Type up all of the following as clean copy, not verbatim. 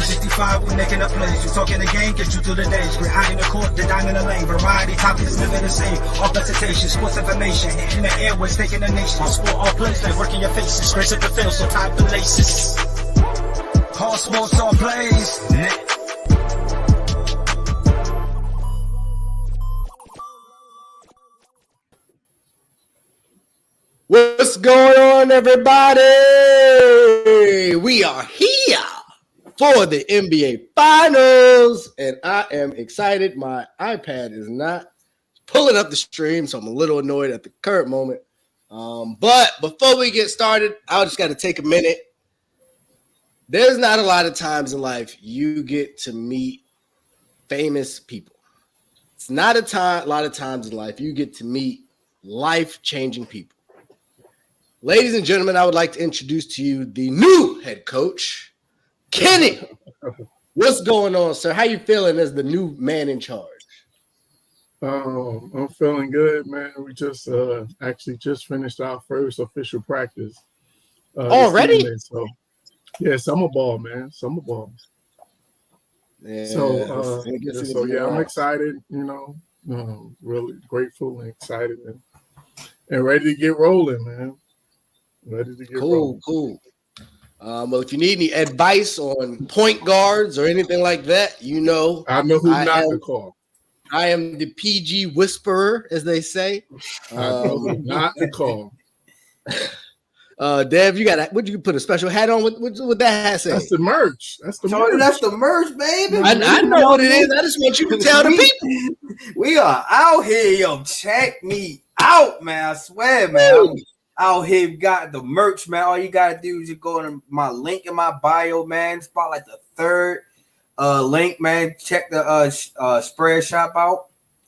365, we making up plays. You talking the game, get you through the days. We're high in the court, the dime in the lane. Variety topics, living the same. All presentation, sports information. In the airways, taking the nation. All sport, all plays, like working your faces. Grace at the field, so tie the laces. All sports, all plays. What's going on, everybody? We are here for the NBA Finals, and I am excited. My iPad is not pulling up the stream, so I'm a little annoyed at the current moment. But before we get started, I just got to take a minute. There's not a lot of times in life you get to meet famous people. It's not a lot of times in life you get to meet life-changing people. Ladies and gentlemen, I would like to introduce to you the new head coach, Kenny. What's going on, sir? How you feeling as the new man in charge? I'm feeling good, man. We just just finished our first official practice. Already? So, yeah, summer ball, man. Summer ball. Yeah, I'm excited, really grateful and excited and ready to get rolling, man. Ready to get rolling. Cool. Well, if you need any advice on point guards or anything like that, I know who not to call. I am the PG whisperer, as they say. I know who not to call. Dev, would you put a special hat on? What that hat say? That's the merch. That's the merch, baby. I know what it is. I just want you to tell the people. We are out here, yo. Check me out, man. I swear, man. I'm out here, got the merch, man. All you gotta do is just go to my link in my bio, man. Spot like the third link, man. Check the spread shop out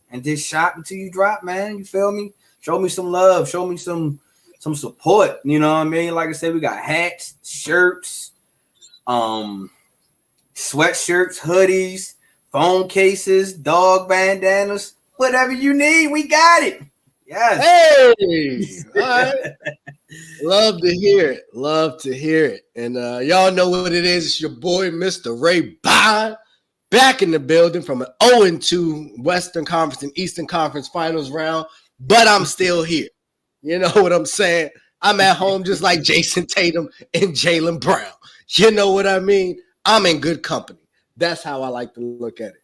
and just shop until you drop, man. You feel me? Show me some love. Show me some support. You know what I mean? Like I said, we got hats, shirts, sweatshirts, hoodies, phone cases, dog bandanas, whatever you need, we got it. Yes. Hey, all right. Love to hear it. And y'all know what it is. It's your boy, Mr. Ray Bond, back in the building from an 0-2 Western Conference and Eastern Conference Finals round, but I'm still here. You know what I'm saying? I'm at home just like Jason Tatum and Jaylen Brown. You know what I mean? I'm in good company. That's how I like to look at it.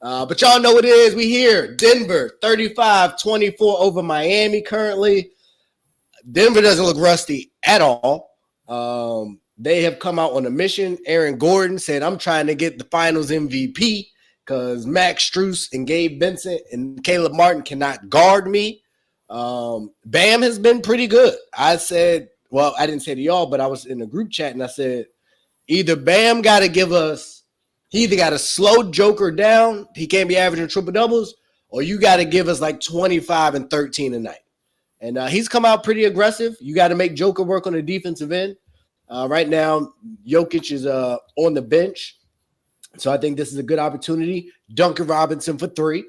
But y'all know what it is. We here. Denver, 35-24 over Miami currently. Denver doesn't look rusty at all. They have come out on a mission. Aaron Gordon said, I'm trying to get the finals MVP because Max Strus and Gabe Vincent and Caleb Martin cannot guard me. Bam has been pretty good. I said, well, I didn't say to y'all, but I was in a group chat and I said, either Bam got to give us, he either got to slow Joker down, he can't be averaging triple doubles, or you got to give us like 25 and 13 a night. And he's come out pretty aggressive. You got to make Joker work on the defensive end. Right now, Jokic is on the bench. So I think this is a good opportunity. Duncan Robinson for 3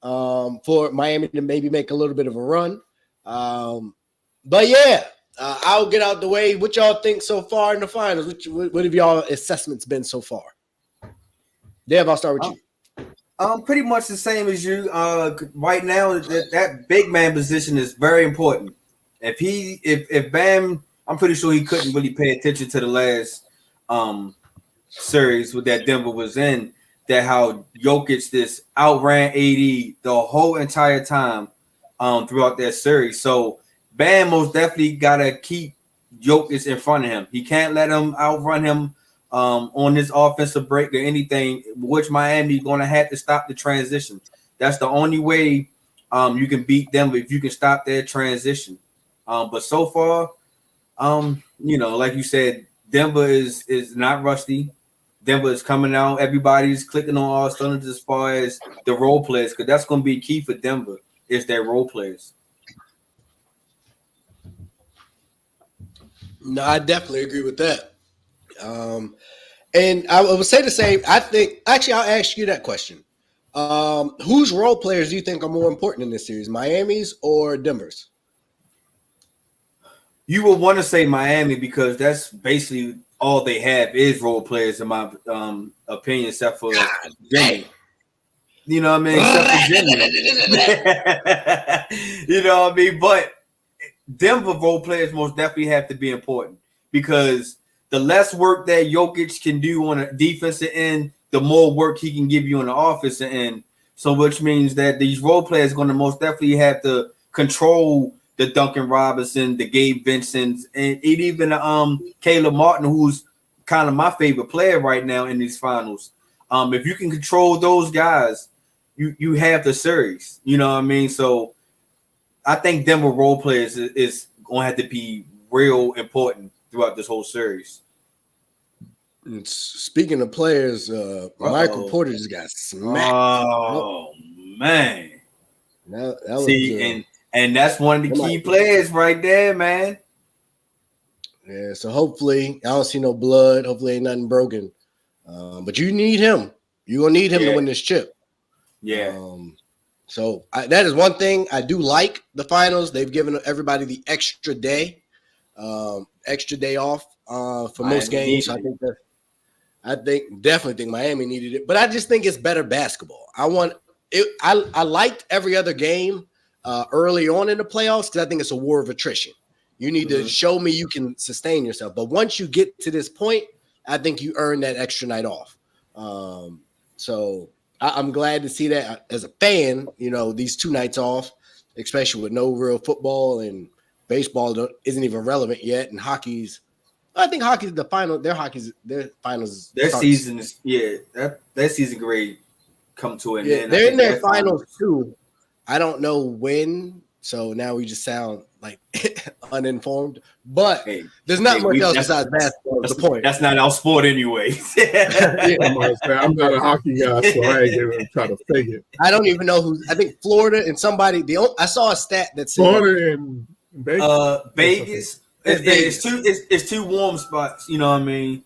for Miami to maybe make a little bit of a run. But yeah, I'll get out the way. What y'all think so far in the finals? What have y'all assessments been so far? Dev, I'll start with you. Pretty much the same as you. Right now, that big man position is very important. If Bam, I'm pretty sure he couldn't really pay attention to the last series that Denver was in. That how Jokic this outran AD the whole entire time throughout that series. So Bam most definitely gotta keep Jokic in front of him. He can't let him outrun him on this offensive break or anything, which Miami is going to have to stop the transition. That's the only way you can beat them, if you can stop their transition. But so far, like you said, Denver is not rusty. Denver is coming out. Everybody's clicking on all cylinders as far as the role players, because that's going to be key for Denver is their role players. No, I definitely agree with that. And I would say the same. I think, actually, I'll ask you that question. Whose role players do you think are more important in this series, Miami's or Denver's? You would want to say Miami because that's basically all they have is role players, in my opinion, except for Jimmy. You know what I mean? Except for Jimmy. You know what I mean? But Denver role players most definitely have to be important because the less work that Jokic can do on a defensive end, the more work he can give you on the offensive end. So, which means that these role players are going to most definitely have to control the Duncan Robinson, the Gabe Vincent, and even Caleb Martin, who's kind of my favorite player right now in these finals. If you can control those guys, you have the series. You know what I mean? So I think Denver role players is going to have to be real important throughout this whole series. Speaking of players, Michael Porter just got smacked. Oh man! That was, and that's one of the key players right there, man. Yeah, so hopefully I don't see no blood. Hopefully ain't nothing broken. But you need him. You're gonna need him to win this chip. Yeah. So that is one thing I do like the finals. They've given everybody the extra day off for most games. So I definitely think Miami needed it, but I just think it's better basketball. I liked every other game early on in the playoffs because I think it's a war of attrition. You need to show me you can sustain yourself. But once you get to this point, I think you earn that extra night off. So I'm glad to see that as a fan, these 2 nights off, especially with no real football and baseball isn't even relevant yet. And I think hockey's the final. Their finals. Their season is that season grade come to an end. They're in their finals too. I don't know when. So now we just sound like uninformed. But there's not much else besides basketball. That's the point. That's not our sport anyway. I'm not a hockey guy, so I ain't gonna try to fake it. I don't even know who. I think Florida and somebody. I saw a stat that said Florida and Vegas. It's 2 warm spots, you know what I mean?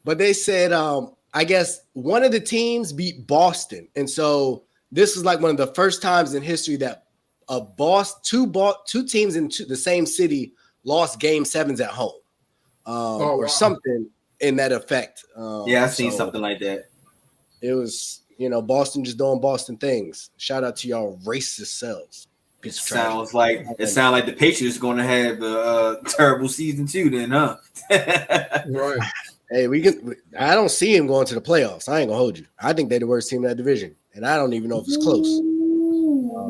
But they said, I guess one of the teams beat Boston. And so this is like one of the first times in history that two teams in the same city lost game 7s at home or something in that effect. I've seen something like that. It was, Boston just doing Boston things. Shout out to y'all racist selves. It sounds like the Patriots going to have a terrible season too. Then, huh? Right. Hey, I don't see him going to the playoffs. I ain't gonna hold you. I think they're the worst team in that division, and I don't even know if it's close.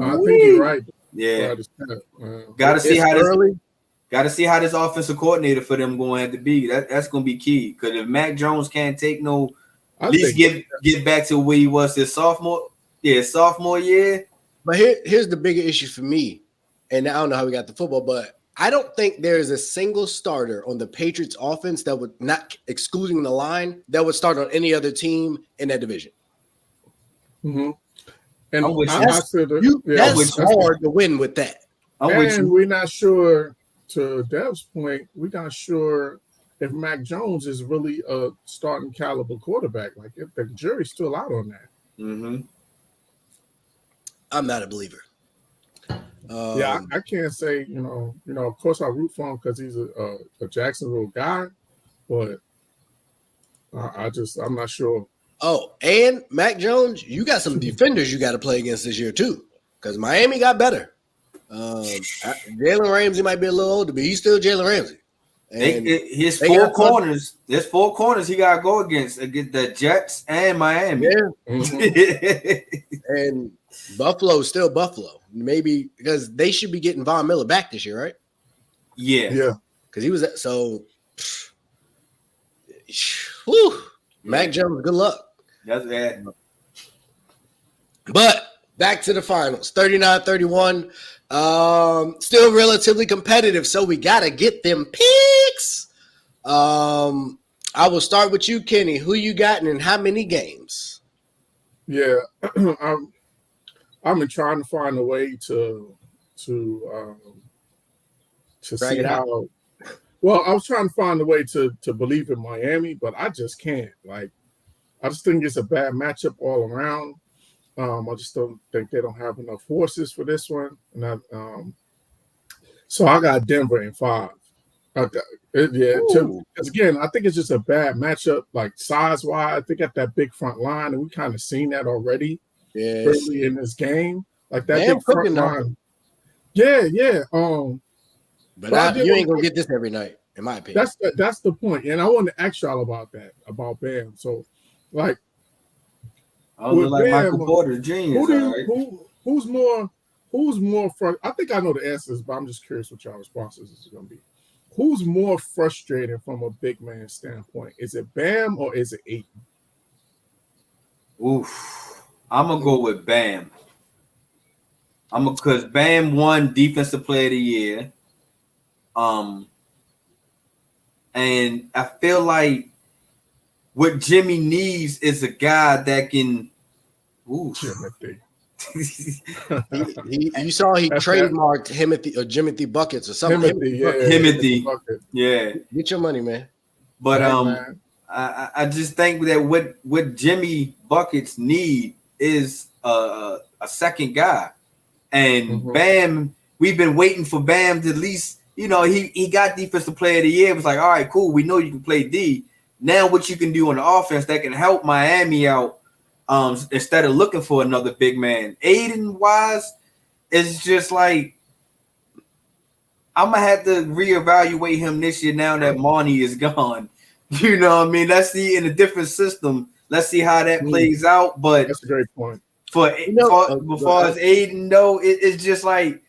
I think you're right. Yeah. Got to see how this offensive coordinator for them going to have to be. That's going to be key because if Mac Jones can't take at least get back to where he was his sophomore year. But here's the bigger issue for me, and I don't know how we got the football, but I don't think there is a single starter on the Patriots offense that would, not excluding the line, that would start on any other team in that division. Mm-hmm. And that's hard to win with that. And we're not sure, to Dev's point, we're not sure if Mac Jones is really a starting caliber quarterback. Like, if the jury's still out on that. Mm-hmm. I'm not a believer. I can't say, of course I root for him because he's a Jacksonville guy, but I'm not sure. Oh, and Mac Jones, you got some defenders you got to play against this year too, because Miami got better. Jalen Ramsey might be a little older, but he's still Jalen Ramsey. His 4 corners. There's 4 corners he got to go against the Jets and Miami. Yeah. Mm-hmm. And Buffalo's still Buffalo. Maybe because they should be getting Von Miller back this year, right? Yeah. Because he was so. Whew, Mac Jones, good luck. That's bad. But back to the finals, 39-31. Still relatively competitive, so we gotta get them picks. I will start with you, Kenny. Who you got and in how many games? Yeah, I've been trying to find a way to see how. Well, I was trying to find a way to believe in Miami, but I just can't. Like, I just think it's a bad matchup all around. I just don't think they don't have enough horses for this one. And so I got Denver in 5. Because again, I think it's just a bad matchup, like size-wise. They got that big front line, and we kind of seen that already early in this game. Like that big front line. Yeah. But you ain't gonna get this every night, in my opinion. That's the point. And I want to ask y'all about that, about Bam. So, like, I was like Bam, Michael Porter, genius. Who's more I think I know the answers, but I'm just curious what y'all responses is going to be. Who's more frustrating from a big man standpoint? Is it Bam or is it Ayton? Oof. I'm gonna go with Bam. Because Bam won Defensive Player of the Year. And I feel like what Jimmy needs is a guy that can. Ooh, you saw he trademarked Jimothy Buckets or something. Himothy. Yeah. Get your money, man. But I just think that what Jimmy Buckets need is a second guy. And Bam, we've been waiting for Bam to at least, he got Defensive Player of the Year. It was like, all right, cool. We know you can play D. Now what you can do on the offense that can help Miami out instead of looking for another big man. Aiden-wise, it's just like I'm going to have to reevaluate him this year now that Monty is gone. You know what I mean? Let's see in a different system. Let's see how that plays out. But that's a great point. As far as Aiden, though, it's just like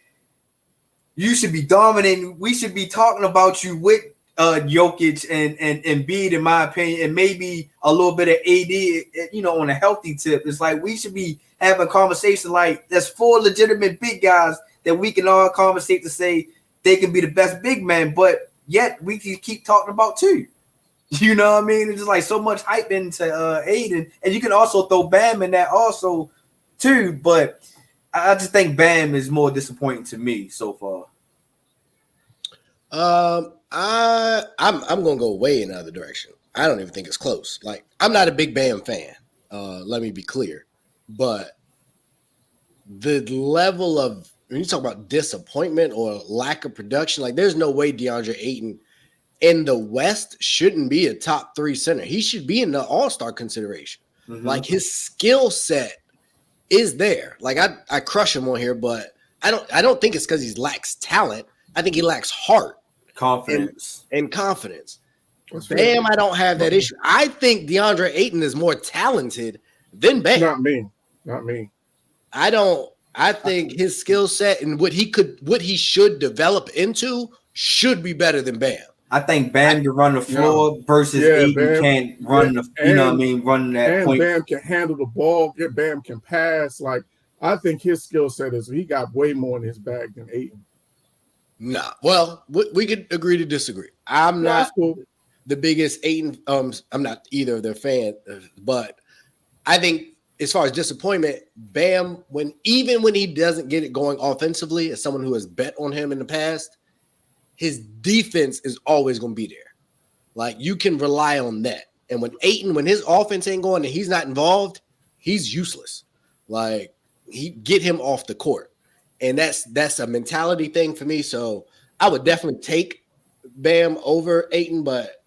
you should be dominating. We should be talking about you with Jokic and Embiid, in my opinion, and maybe a little bit of AD, on a healthy tip. It's like we should be having a conversation like there's 4 legitimate big guys that we can all conversate to say they can be the best big man, but yet we can keep talking about 2. You know what I mean? It's just like so much hype into Aiden, and you can also throw Bam in that also too, but I just think Bam is more disappointing to me so far. I'm gonna go way in the other direction. I don't even think it's close. Like, I'm not a big Bam fan. Let me be clear, but the level of when you talk about disappointment or lack of production, like there's no way DeAndre Ayton in the West shouldn't be a top 3 center. He should be in the All-Star consideration. Like his skill set is there. Like I crush him on here, but I don't think it's because he lacks talent. I think he lacks heart, confidence, and confidence. Bam, I don't have that issue. I think DeAndre Ayton is more talented than Bam. Not me. I think his skill set and what he should develop into should be better than Bam. I think Bam can run the floor versus Ayton can't run run that point. Bam can handle the ball. Bam can pass. Like, I think his skill set is he got way more in his bag than Ayton. Nah, well, we could agree to disagree. I'm not the biggest Ayton. I'm not either of their fan, but I think as far as disappointment, Bam, when he doesn't get it going offensively, as someone who has bet on him in the past, his defense is always going to be there. Like, you can rely on that. And when his offense ain't going and he's not involved, he's useless. Like, get him off the court. And that's a mentality thing for me. So I would definitely take Bam over Ayton, but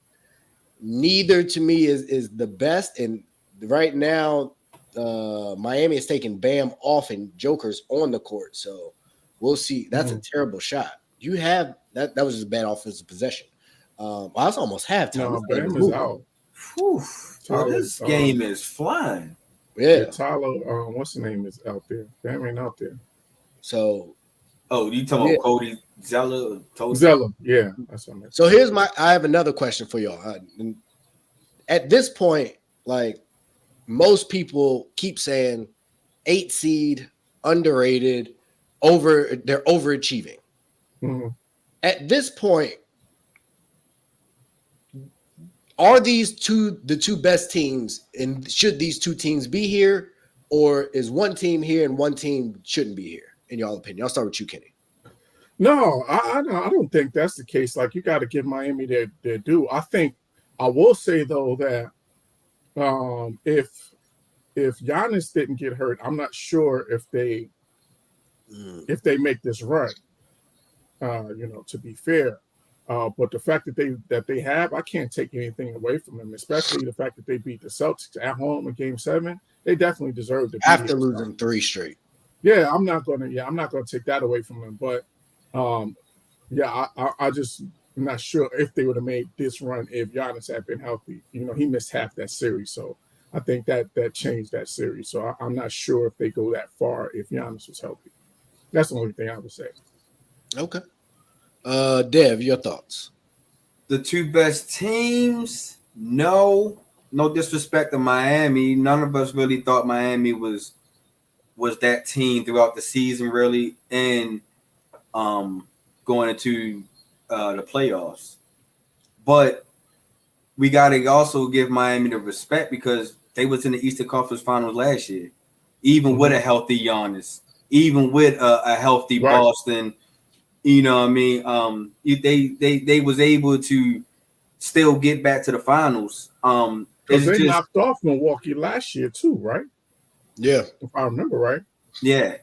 neither to me is the best. And right now, Miami is taking Bam off and Joker's on the court. So we'll see. That's a terrible shot. You have that was just a bad offensive possession. I was almost halftime. No, Bam is out. This game is flying. Yeah. Tyler, what's the name is out there? Bam ain't out there. So, you talking about Cody Zeller? Zeller, yeah. That's what I meant. So I have another question for y'all. At this point, like, most people keep saying 8 seed, underrated, they're overachieving. Mm-hmm. At this point, are these the two best teams, and should these 2 teams be here, or is one team here and one team shouldn't be here, in y'all opinion? I'll start with you, Kenny. No, I don't think that's the case. Like, you got to give Miami their due. I will say, though, that if Giannis didn't get hurt, I'm not sure if they make this run. To be fair, But the fact that they have, I can't take anything away from them, especially the fact that they beat the Celtics at home in Game 7. They definitely deserve to beat after losing 3 straight. Yeah, I'm not gonna take that away from them. But I just am not sure if they would have made this run if Giannis had been healthy. He missed half that series, so I think that changed that series. So I'm not sure if they go that far if Giannis was healthy. That's the only thing I would say. Okay. Dev, your thoughts? The 2 best teams, no disrespect to Miami. None of us really thought Miami was that team throughout the season, really, and going into the playoffs. But we got to also give Miami the respect because they was in the Eastern Conference Finals last year, even with a healthy Giannis, even with a healthy Boston. You know what I mean? They was able to still get back to the finals. Because they knocked off Milwaukee last year too, right? Yeah, if I remember right. Yeah.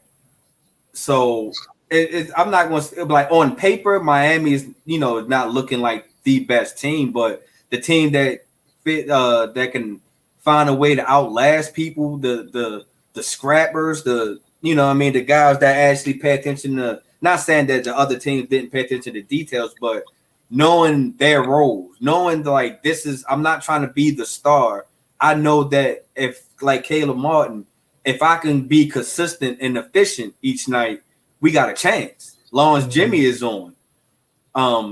So I'm not going to like on paper, Miami is not looking like the best team, but the team that that can find a way to outlast people, the scrappers, the guys that actually pay attention to. Not saying that the other teams didn't pay attention to details, but knowing their roles, knowing like I'm not trying to be the star. I know that if like Caleb Martin, if I can be consistent and efficient each night, we got a chance. As long as Jimmy is on.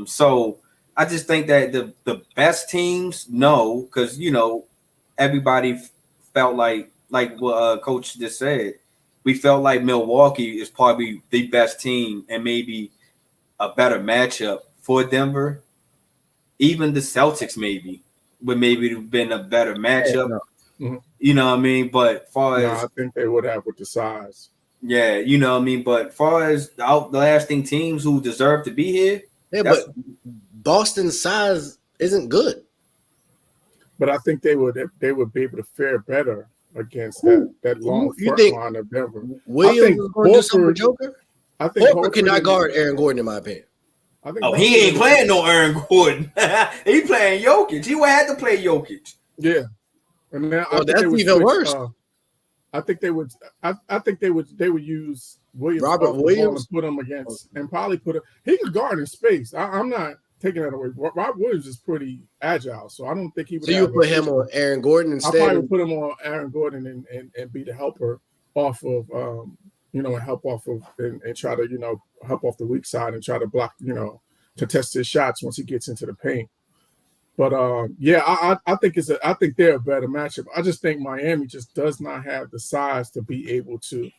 So I just think that the best teams, no, because everybody felt like what Coach just said. We felt like Milwaukee is probably the best team and maybe a better matchup for Denver. Even the Celtics maybe would have been a better matchup. Mm-hmm. You know what I mean? But far as I think they would have with the size. Yeah, you know what I mean? But far as the outlasting teams who deserve to be here. Yeah, but Boston's size isn't good. But I think they would be able to fare better against that long front line of Denver. Williams is going to do something with Joker? I think Horford cannot guard Aaron Gordon, in my opinion. He ain't playing no Aaron Gordon. He playing Jokic. He would have to play Jokic. Yeah. And now that's even worse. I think they would use Williams, Robert Williams, and put him against, and probably put him. He could guard in space. I'm not taking that away. Robert Williams is pretty agile, so I don't think he would. So you put him on Aaron Gordon instead? I probably put him on Aaron Gordon and be the helper off of and help off of and try to help off the weak side and try to block contest his shots once he gets into the paint. But I think I think they're a better matchup. I just think Miami just does not have the size to be able to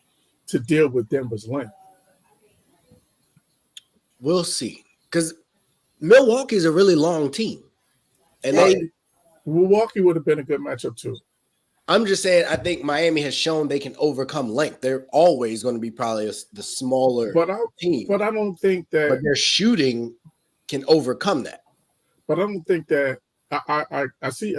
deal with Denver's length. We'll see, because Milwaukee is a really long team, and Milwaukee would have been a good matchup too. I'm just saying, I think Miami has shown they can overcome length. They're always going to be probably the smaller team, but I don't think that. But their shooting can overcome that. But I don't think that I see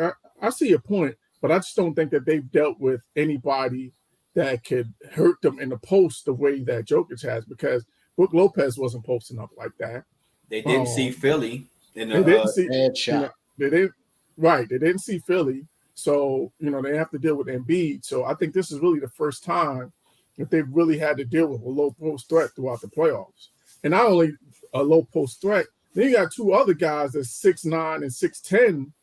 your point, but I just don't think that they've dealt with anybody that could hurt them in the post the way that Jokic has, because Brook Lopez wasn't posting up like that. They didn't see Philly in the headshot. They didn't see Philly, so they have to deal with Embiid. So I think this is really the first time that they've really had to deal with a low post threat throughout the playoffs, and not only a low post threat. Then you got 2 other guys that's 6'9" and 6'10",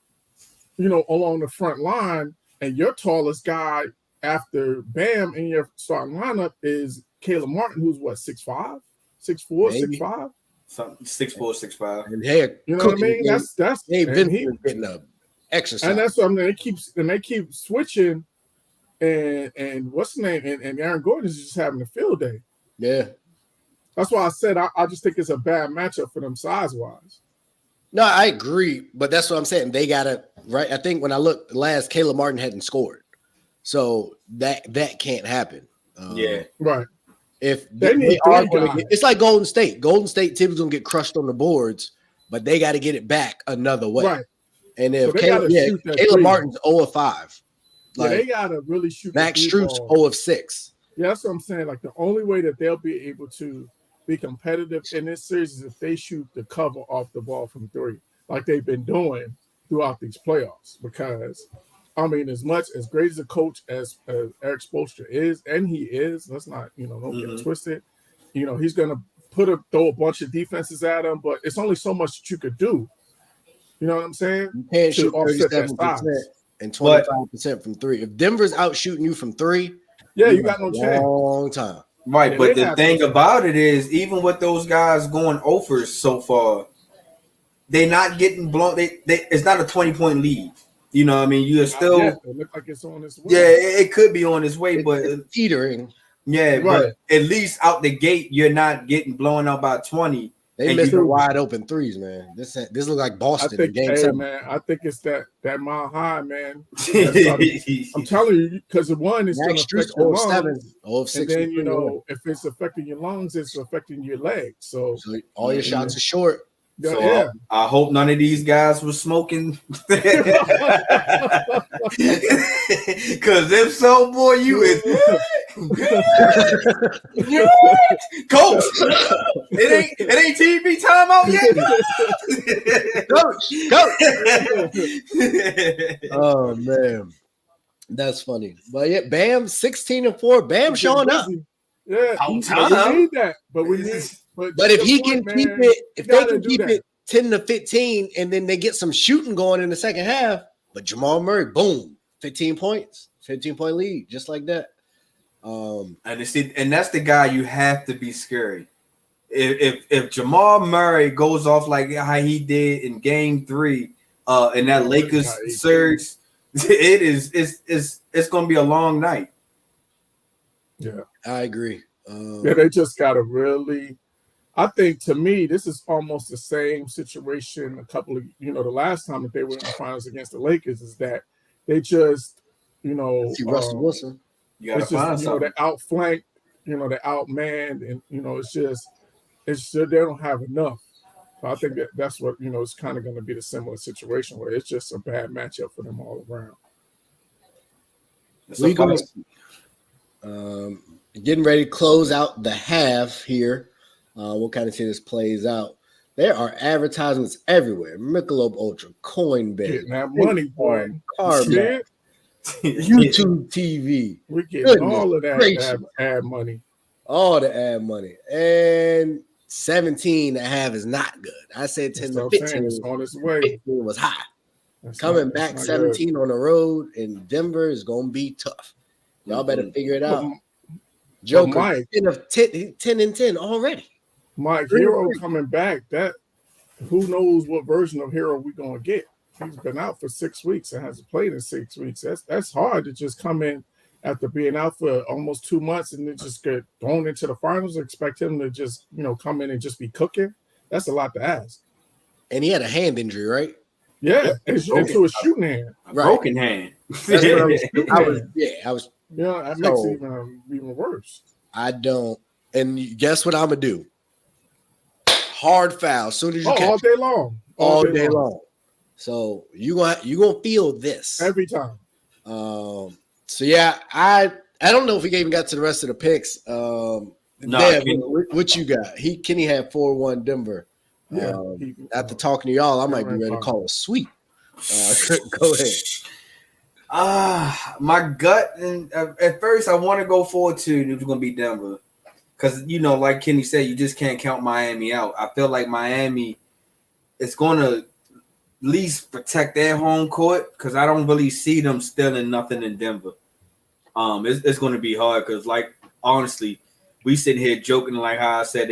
along the front line, and your tallest guy after Bam in your starting lineup is Caleb Martin, who's what, 6'5", 6'4", 6'5", 6'4", 6'5". And hey, you know what I mean? That's getting a exercise, and that's what I mean. They keep switching, and what's the name? And Aaron Gordon is just having a field day. Yeah. That's why I said I just think it's a bad matchup for them size-wise. No, I agree, but that's what I'm saying. They got to, right? I think when I looked last, Caleb Martin hadn't scored. So that can't happen. Right. If they are going to get, it's like Golden State. Golden State typically going to get crushed on the boards, but they got to get it back another way. Right. And if Caleb Martin's 0 of 5. They got to really shoot. Max Strus 0 of 6. Yeah, that's what I'm saying. Like the only way that they'll be able to be competitive in this series is if they shoot the cover off the ball from three, like they've been doing throughout these playoffs. Because, I mean, as great as a coach as Eric Spoelstra is, and he is, let's not, don't get twisted. He's going to throw a bunch of defenses at him, but it's only so much that you could do. You know what I'm saying? You can't to shoot offset that 37% size. and 25% from three. If Denver's out shooting you from three, you got no chance. Long time. Right, Yeah, but the thing about it is, even with those guys going overs so far, they're not getting blown. It's not a 20-point lead. You know what I mean? You're still. It looks like it's on its way. Yeah, it could be on its way, but it's teetering. Yeah, right. But at least out the gate, you're not getting blown out by 20. They missed the wide open threes, man. This looks like Boston in game 7. Man, I think it's that mile high, man. I'm telling you, because one is going to affect your lungs. 0-6, and then, if it's affecting your lungs, it's affecting your legs. So all your shots are short. So I hope none of these guys were smoking. Because if so, boy, you is coach. It ain't TV time out yet. Coach. Oh man, that's funny. But yeah, Bam 16-4. Bam showing up. Yeah, we need that, but we need. But if he can keep it, if they can keep it 10-15, and then they get some shooting going in the second half, but Jamal Murray, boom, 15 points, 15-point lead, just like that. And that's the guy you have to be scary. If Jamal Murray goes off like how he did in Game 3, in that Lakers surge, it's going to be a long night. Yeah, I agree. They just got to really. I think, to me, this is almost the same situation the last time that they were in the finals against the Lakers is that they just, see Russell Wilson. You gotta find something. They outflanked, they outmanned, and, it's just they don't have enough. So I think that's what, it's kind of going to be the similar situation where it's just a bad matchup for them all around. Getting ready to close out the half here. We'll kind of see this plays out. There are advertisements everywhere. Michelob Ultra, Coinbase, getting that money, boy. Carmack, YouTube TV. We're getting all of that ad money. All the ad money. And 17.5 is not good. I said 10-15 is on its way. 15 was high. Coming back 17 good. On the road in Denver is going to be tough. Y'all better figure it out. Joker, 10-10 already. Mike, Herro coming back, that who knows what version of Herro we're going to get. He's been out for 6 weeks and hasn't played in 6 weeks. That's hard to just come in after being out for almost 2 months and then just get thrown into the finals and expect him to just, come in and just be cooking. That's a lot to ask. And he had a hand injury, right? Yeah, into a shooting hand. Right. Broken hand. That's what I was. Yeah, that makes it even worse. I don't. And guess what I'm going to do? Hard foul as soon as you catch all day long. All day long. So you gonna feel this every time. So yeah, I don't know if we even got to the rest of the picks. Dev, what you got? Kenny had 4-1 Denver. Yeah, after talking to y'all, I might be ready to call a sweep. Go ahead. My gut, and at first I want to go 4-2. It was going to be Denver, because like Kenny said, you just can't count Miami out. I feel like Miami is going to at least protect their home court, because I don't really see them stealing nothing in Denver. It's going to be hard, because honestly, we sitting here joking like how I said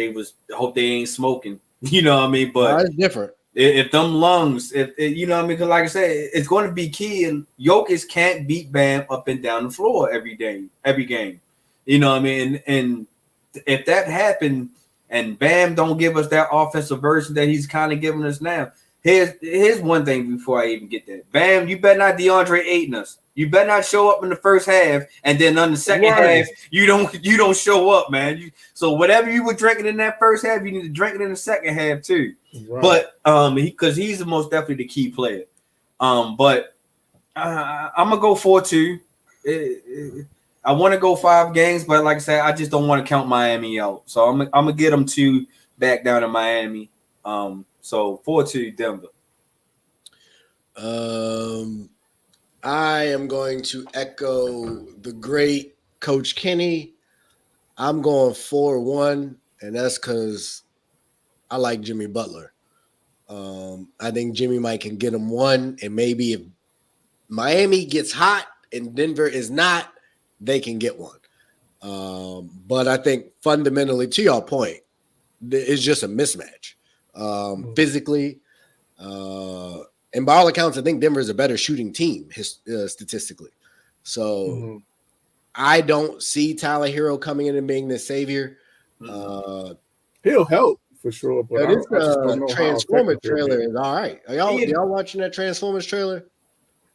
hope they ain't smoking. You know what I mean? But it's different. If them lungs, you know what I mean? Because like I said, it's going to be key. And Jokic can't beat Bam up and down the floor every game. You know what I mean? And if that happened and Bam don't give us that offensive version that he's kind of giving us now, here's one thing before I even get that. Bam, you better not DeAndre Ayton us. You better not show up in the first half, and then on the second half, you don't show up, man. So whatever you were drinking in that first half, you need to drink it in the second half too. Right. But because he's the most definitely the key player. But I'm gonna go 4-2. I want to go 5 games, but like I said, I just don't want to count Miami out. So I'm gonna get them 2 back down in Miami. So 4-2 Denver. I am going to echo the great Coach Kenny. I'm going 4-1, and that's because I like Jimmy Butler. I think Jimmy might can get him 1, and maybe if Miami gets hot and Denver is not, they can get 1. But I think fundamentally, to your point, it's just a mismatch. Physically, and by all accounts, I think Denver is a better shooting team statistically. So I don't see Tyler Herro coming in and being the savior. He'll help for sure, but I just don't know Transformers trailer is all right. Are y'all watching that Transformers trailer?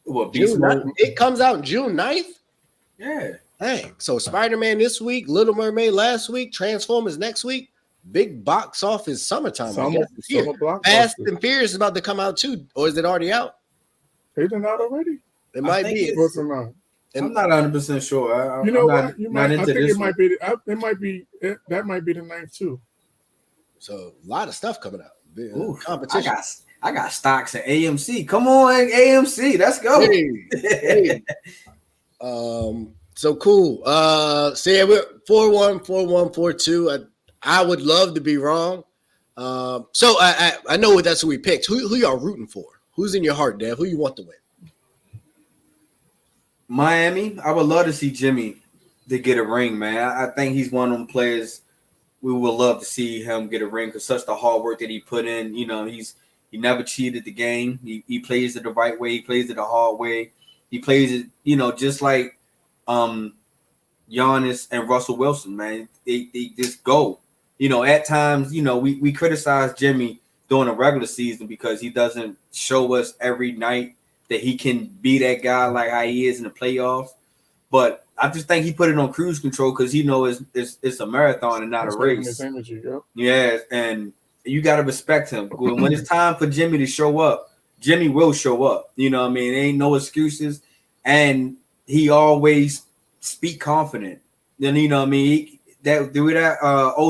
What, it comes out June 9th? Yeah. Dang. So Spider-Man this week, Little Mermaid last week, Transformers next week. Big box office summertime. Summer Fast and Furious is about to come out too, or is it already out? Is it out already? It might be. I'm not 100% sure. You know what? I think it might be. That might be the 9th too. So a lot of stuff coming out. Ooh, competition. I got stocks at AMC. Come on, AMC. Let's go. Hey. So cool. So yeah, we're 4-1, 4-1, 4-2. I would love to be wrong. So I know that's who we picked. Who y'all rooting for? Who's in your heart, Dev? Who you want to win? Miami. I would love to see Jimmy to get a ring, man. I think he's one of them players we would love to see him get a ring because such the hard work that he put in. You know, he never cheated the game. He plays it the right way. He plays it the hard way. He plays it, just like Giannis and Russell Wilson, man. They just go. At times, we criticize Jimmy during the regular season because he doesn't show us every night that he can be that guy like how he is in the playoffs. But I just think he put it on cruise control because it's a marathon and not a race. His energy, Yeah, and you got to respect him. When it's time for Jimmy to show up, Jimmy will show up. You know what I mean? There ain't no excuses. And he always speak confident. Then, you know what I mean? That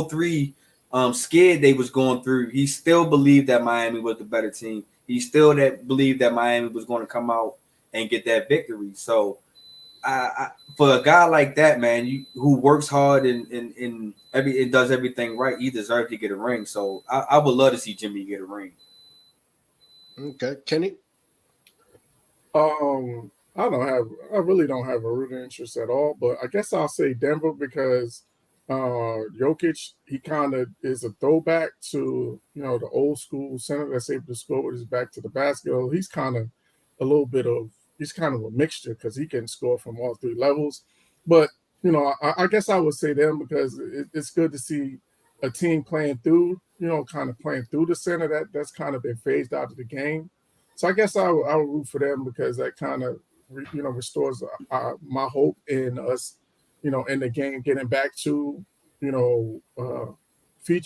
03 skid they was going through, he still believed that Miami was the better team. He still believed that Miami was going to come out and get that victory. So, for a guy like that, man, who works hard and does everything right, he deserves to get a ring. So I would love to see Jimmy get a ring. Okay, Kenny. I really don't have a rooting interest at all, but I guess I'll say Denver because Jokic, he kind of is a throwback to the old school center that's able to score with his back to the basket. He's kind of a mixture because he can score from all 3 levels. But, I guess I would say them because it's good to see a team playing through, kind of playing through the center that's kind of been phased out of the game. So I guess I would root for them because that kind of, restores my hope in us, in the game, getting back to,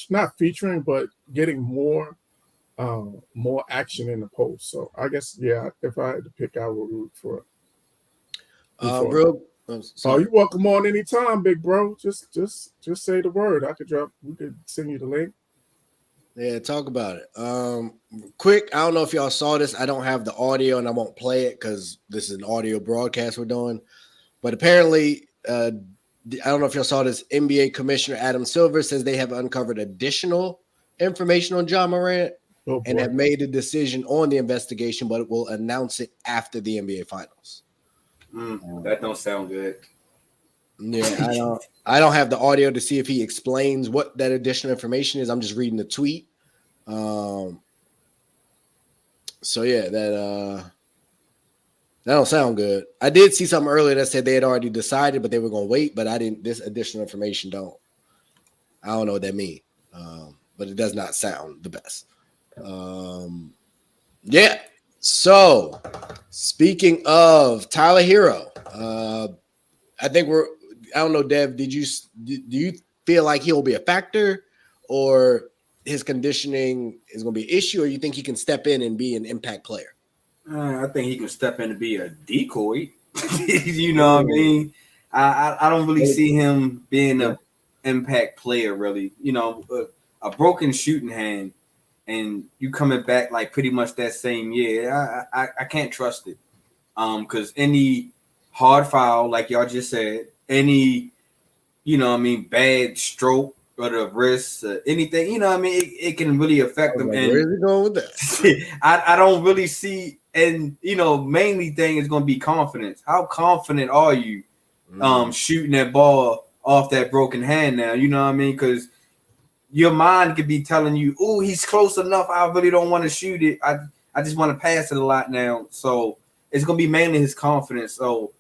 not featuring, but getting more action in the post. So I guess, if I had to pick, I would root for it. Bro, you're welcome on anytime, big bro. Just say the word. We could send you the link. Yeah, talk about it. Quick, I don't know if y'all saw this. I don't have the audio and I won't play it because this is an audio broadcast we're doing. But apparently, I don't know if y'all saw this. NBA Commissioner Adam Silver says they have uncovered additional information on Ja Morant and have made a decision on the investigation, but will announce it after the NBA Finals. That don't sound good. Yeah, I don't have the audio to see if he explains what that additional information is. I'm just reading the tweet. So yeah, that don't sound good. I did see something earlier that said they had already decided, but they were going to wait. But I didn't. This additional information I don't know what that means. But it does not sound the best. Yeah. So speaking of Tyler Herro, I think I don't know, Dev, do you feel like he'll be a factor or his conditioning is going to be an issue, or you think he can step in and be an impact player? I think he can step in and be a decoy. You know what I mean? I don't really see him being an impact player, really. You know, a broken shooting hand, and you coming back like pretty much that same year. I can't trust it. Because any hard foul, like y'all just said, any, bad stroke or the wrist, anything, it can really affect them. And where's he going with that? I don't really see, and mainly thing is going to be confidence. How confident are you shooting that ball off that broken hand now? You know what I mean? Because your mind could be telling you, "Oh, he's close enough. I really don't want to shoot it. I just want to pass it a lot now." So it's going to be mainly his confidence. So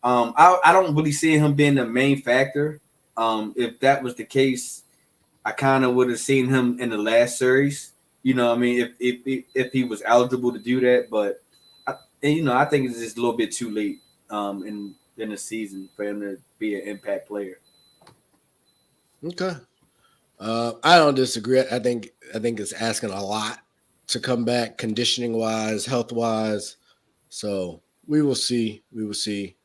I don't really see him being the main factor. If that was the case, I kind of would have seen him in the last series. You know what I mean? If he was eligible to do that. But, I think it's just a little bit too late in the season for him to be an impact player. Okay. I don't disagree. I think it's asking a lot to come back conditioning-wise, health-wise. So we will see. Kenny,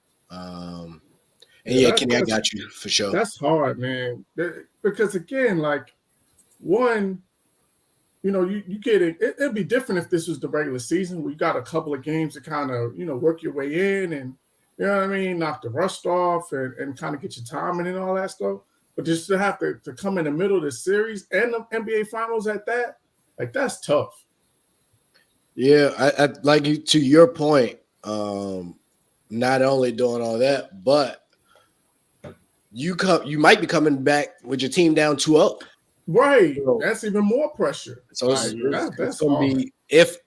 I got you for sure. That's hard, man. Because again, like one, you get it. It'd be different if this was the regular season. We got a couple of games to kind of, work your way in and, you know what I mean, knock the rust off and kind of get your timing and all that stuff. But just to have to come in the middle of the series and the NBA Finals at that, like that's tough. Yeah, I like you to your point. Not only doing all that, but you might be coming back with your team down 2-0. Right. So, that's even more pressure. So that's going to be if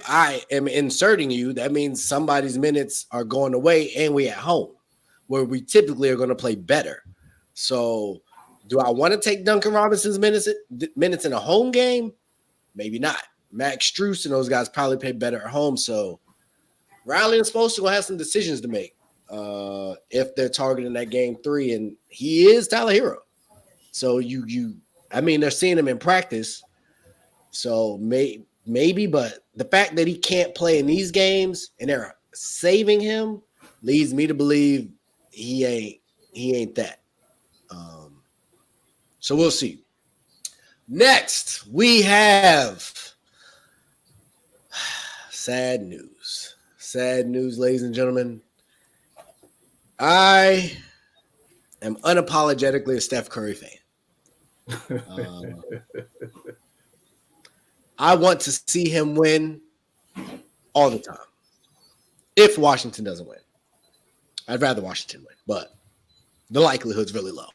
I am inserting you, that means somebody's minutes are going away and we at home where we typically are going to play better. So do I want to take Duncan Robinson's minutes in a home game? Maybe not. Max Strus and those guys probably play better at home. So Riley and Spoelstra will have some decisions to make if they're targeting that game 3, and he is Tyler Herro. So they're seeing him in practice. So maybe, but the fact that he can't play in these games and they're saving him leads me to believe he ain't that. So we'll see. Next, we have sad news. Sad news, ladies and gentlemen. I am unapologetically a Steph Curry fan. I want to see him win all the time. If Washington doesn't win. I'd rather Washington win, but the likelihood's really low.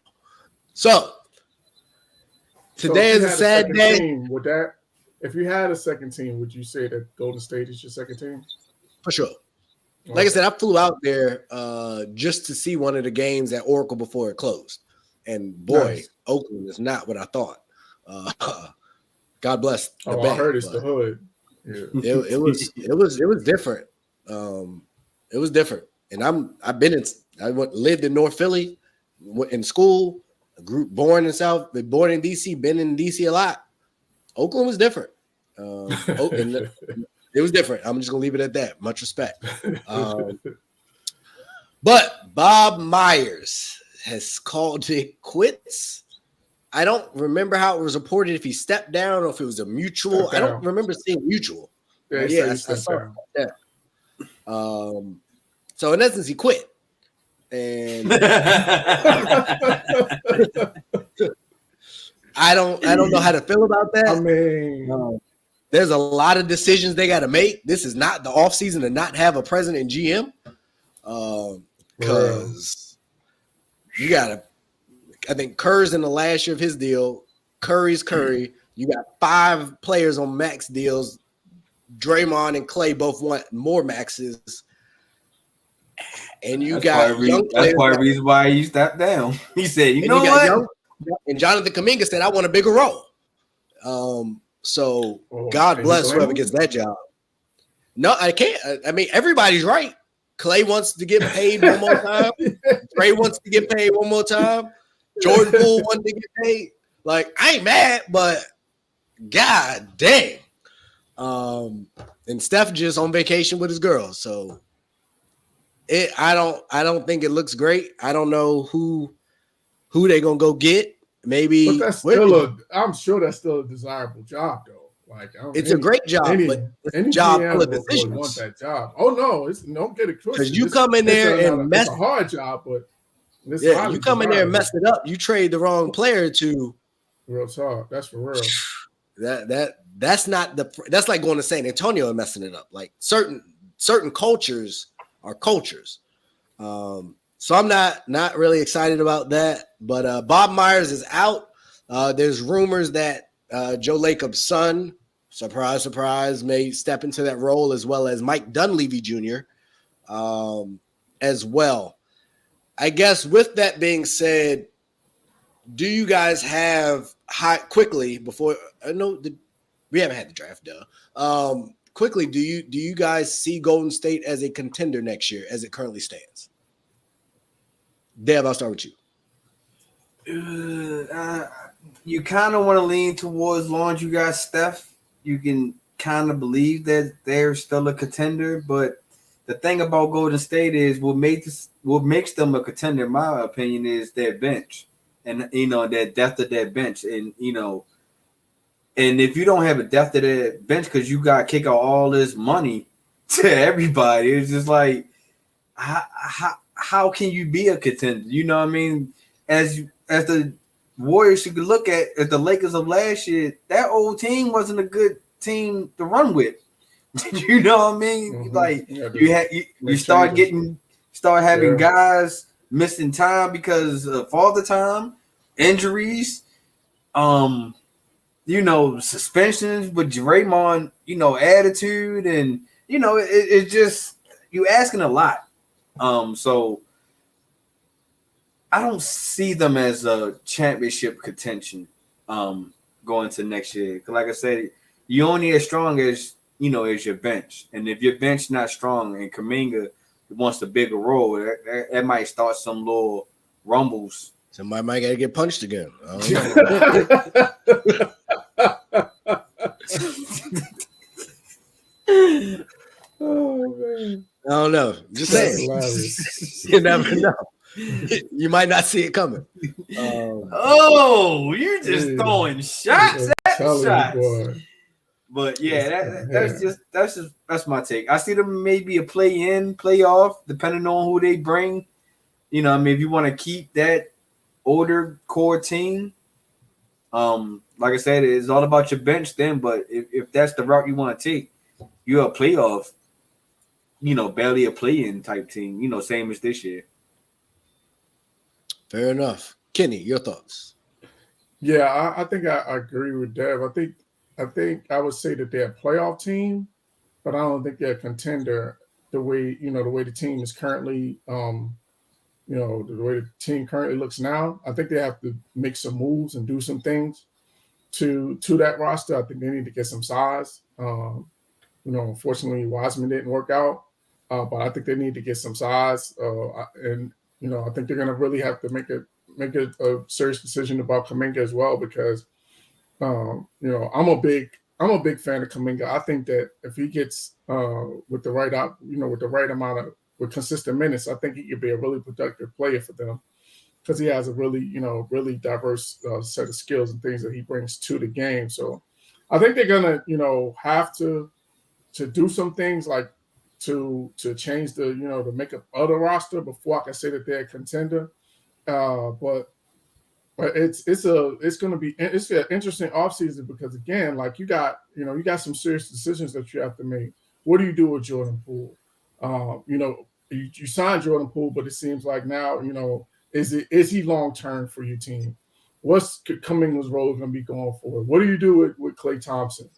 So, today is a sad day. If you had a second team, would you say that Golden State is your second team? For sure. Like I said, I flew out there just to see one of the games at Oracle before it closed. And boy, nice. Oakland is not what I thought. God bless the band, I heard it's the hood. Yeah. It was different. It was different. And I lived in North Philly in school, born in DC, been in DC a lot. Oakland was different. It was different. I'm just gonna leave it at that. Much respect. But Bob Myers has called it quits. I don't remember how it was reported if he stepped down or if it was a mutual. I don't remember seeing mutual. I saw that. So in essence, he quit. And I don't know how to feel about that. I mean, there's a lot of decisions they got to make. This is not the offseason to not have a president and GM. Because you got to, I think Kerr's in the last year of his deal. Curry's Curry. You got 5 players on max deals. Draymond and Clay both want more maxes. And you got young players. That's part of the reason why he stepped down. He said, you know what? And Jonathan Kuminga said, I want a bigger role. So God bless whoever gets that job. No, I can't. I mean, everybody's right. Clay wants to get paid one more time. Trey wants to get paid one more time. Jordan Poole wanted to get paid. Like, I ain't mad, but God dang. And Steph just on vacation with his girl. So I don't think it looks great. I don't know who they're gonna go get. Maybe, but that's still I'm sure that's still a desirable job though. Like it's a great job, but it's a job full of decisions. Would want that job. Oh no, don't get it twisted. Because you come in there and mess. It's a hard job, but you come in there and mess it up. You trade the wrong player to. Real talk. That's for real. That's like going to San Antonio and messing it up. Like certain cultures are cultures. So I'm not really excited about that. But Bob Myers is out. There's rumors that Joe Lacob's son, surprise, surprise, may step into that role, as well as Mike Dunleavy Jr. As well. I guess with that being said, do you guys have quickly before? I know we haven't had the draft, quickly, do you guys see Golden State as a contender next year as it currently stands? Dev, I'll start with you. You kind of want to lean towards, as long as you got Steph, you can kind of believe that they're still a contender. But the thing about Golden State is what makes them a contender, in my opinion, is their bench. And, their depth of their bench. And, and if you don't have a depth of that bench because you got to kick out all this money to everybody, it's just like, how can you be a contender? You know what I mean? As the Warriors, you could look at the Lakers of last year, that old team wasn't a good team to run with. You know what I mean? Mm-hmm. Like you start having guys missing time because of father time, injuries, suspensions with Draymond, attitude, and it's just you asking a lot. So I don't see them as a championship contention going to next year. Cause like I said, you only as strong as is your bench, and if your bench not strong and Kuminga wants a bigger role, that might start some little rumbles. Somebody might gotta get punched again. Oh man. I don't know. Just saying. You never know. You might not see it coming. You're just throwing shots at shots. But yeah, that's my take. I see them maybe a play-in, playoff, depending on who they bring. If you want to keep that older core team, like I said, it's all about your bench then. But if that's the route you want to take, you're a playoff, barely a play-in type team, same as this year. Fair enough. Kenny, your thoughts? Yeah, I think I agree with Dev. I think I would say that they're a playoff team, but I don't think they're a contender the way the team is currently, the way the team currently looks now. I think they have to make some moves and do some things to that roster. I think they need to get some size. Unfortunately, Wiseman didn't work out, but I think they need to get some size. And I think they're going to really have to make a serious decision about Kuminga as well, because I'm a big fan of Kuminga. I think that if he gets with the right amount of consistent minutes, I think he could be a really productive player for them, because he has a really really diverse set of skills and things that he brings to the game. So I think they're gonna have to do some things like to change the the makeup of the roster before I can say that they're a contender. But it's going to be an interesting offseason, because again, like you got some serious decisions that you have to make. What do you do with Jordan Poole? You signed Jordan Poole, but it seems like now is he long term for your team? What's Kuminga's role going to be going forward? What do you do with Klay Thompson?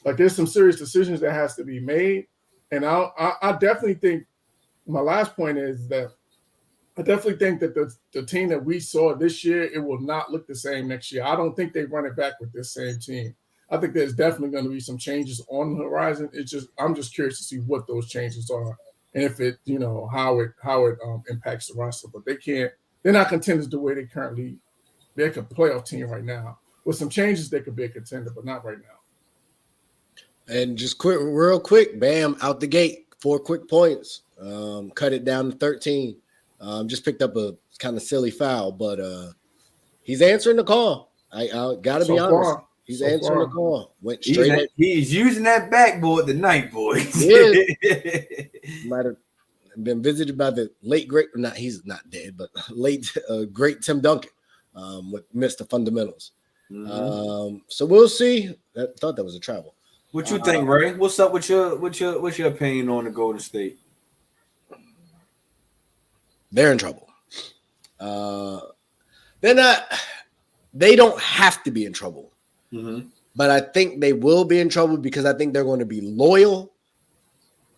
Like, there's some serious decisions that has to be made, and I definitely think my last point is that I definitely think that the team that we saw this year, it will not look the same next year. I don't think they run it back with this same team. I think there's definitely going to be some changes on the horizon. I'm just curious to see what those changes are, and if it how it impacts the roster. But they're not contenders the way they're a playoff team right now. With some changes, they could be a contender, but not right now. And just real quick, Bam, out the gate, 4 quick points. cut it down to 13. Just picked up a kind of silly foul, but he's answering the call. I got to be honest. He's answering the call. Went straight. He's using that backboard tonight, boys. Might have been visited by the late great. He's not dead, but late great Tim Duncan with Mr. Fundamentals. Mm-hmm. So we'll see. I thought that was a travel. What you think, Ray? What's up with your opinion on the Golden State? They're in trouble. They're not. They don't have to be in trouble. Mm-hmm. But I think they will be in trouble because I think they're going to be loyal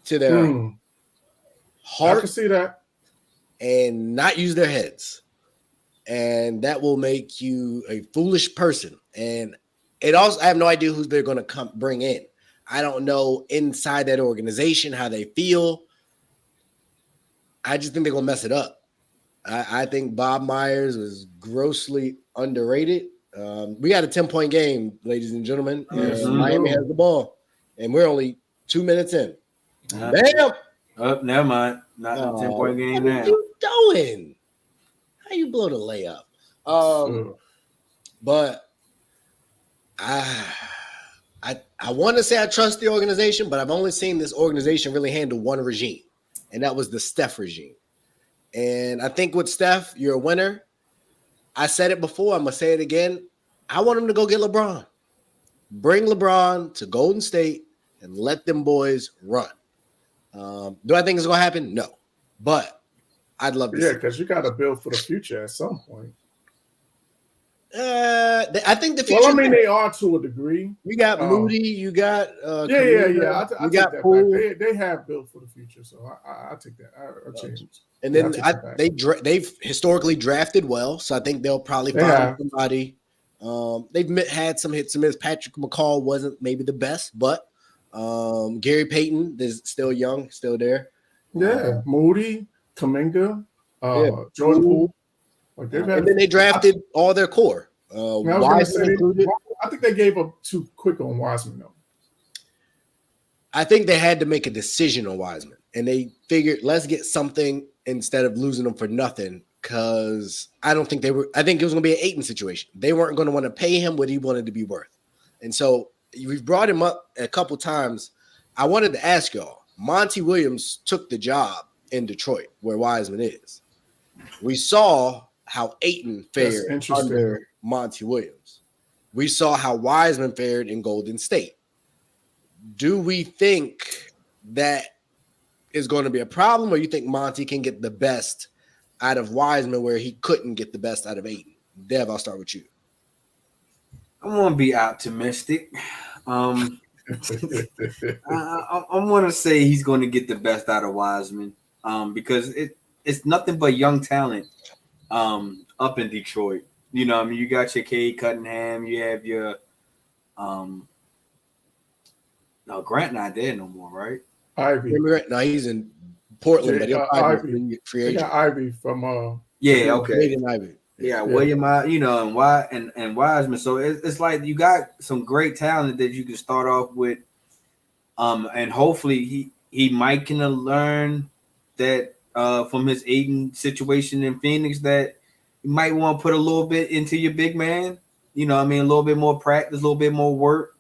to their heart. I can see that. And not use their heads. And that will make you a foolish person. And it also, I have no idea who they're going to bring in. I don't know inside that organization how they feel. I just think they're going to mess it up. I think Bob Myers was grossly underrated. We got a 10-point game, ladies and gentlemen. Miami has the ball, and we're only 2 minutes in. Bam! Oh, never mind. Not a 10-point game now. What are you doing? How you blow the layup? But I want to say I trust the organization, but I've only seen this organization really handle one regime, and that was the Steph regime. And I think with Steph, you're a winner. I said it before. I'm going to say it again. I want him to go get LeBron. Bring LeBron to Golden State and let them boys run. Do I think it's going to happen? No. But I'd love to see. Yeah, because you got to build for the future at some point. I think the future. Well, I mean, they are to a degree. You got Moody. You got yeah. I got that Poole. They have built for the future, so I take that. I change. And then they've historically drafted well, so I think they'll probably find somebody. They've had some hits and misses. Patrick McCall wasn't maybe the best, but Gary Payton is still young, still there. Yeah, Moody, Kuminga, Jordan Poole. And then they drafted all their core. Wiseman included. I think they gave up too quick on Wiseman, though. I think they had to make a decision on Wiseman, and they figured let's get something instead of losing them for nothing. Because I don't think they were. I think it was going to be an Ayton situation. They weren't going to want to pay him what he wanted to be worth, and so we've brought him up a couple times. I wanted to ask y'all. Monty Williams took the job in Detroit, where Wiseman is. We saw how Ayton fared under Monty Williams. We saw how Wiseman fared in Golden State. Do we think that is going to be a problem, or you think Monty can get the best out of Wiseman where he couldn't get the best out of Ayton? Dev, I'll start with you. I'm going to be optimistic. I want to say he's going to get the best out of Wiseman because it's nothing but young talent up in Detroit. You know, I mean, you got your Cade Cunningham, you have your no, Grant not there no more, right? Ivy. No, he's in Portland, but he'll probably be free agent. Got Ivy from okay. Ivy. Yeah, William, you know, and Wiseman. So it's like you got some great talent that you can start off with, and hopefully he might can learn that from his Ayton situation in Phoenix that you might want to put a little bit into your big man. You know, I mean, a little bit more practice, a little bit more work,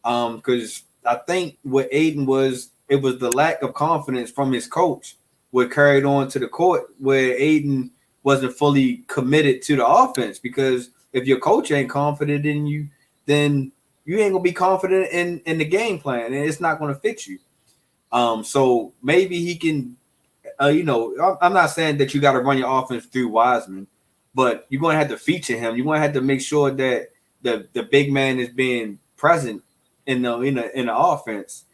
because I think what Ayton was, it was the lack of confidence from his coach what carried on to the court where Ayton wasn't fully committed to the offense, because if your coach ain't confident in you, then you ain't gonna be confident in the game plan, and it's not gonna fit you. So maybe he can, you know, I'm not saying that you got to run your offense through Wiseman, but you're gonna have to feature him. You're gonna have to make sure that the big man is being present in the offense.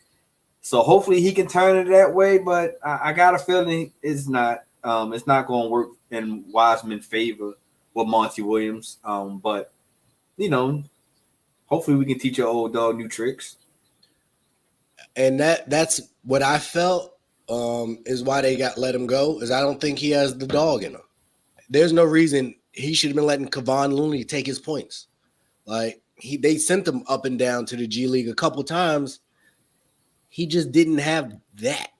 So hopefully he can turn it that way, but I got a feeling it's not going to work in Wiseman's favor with Monty Williams. But you know, hopefully we can teach our old dog new tricks. And that's what I felt is why they let him go. Is I don't think he has the dog in him. There's no reason he should have been letting Kevon Looney take his points. Like they sent him up and down to the G League a couple times. He just didn't have that.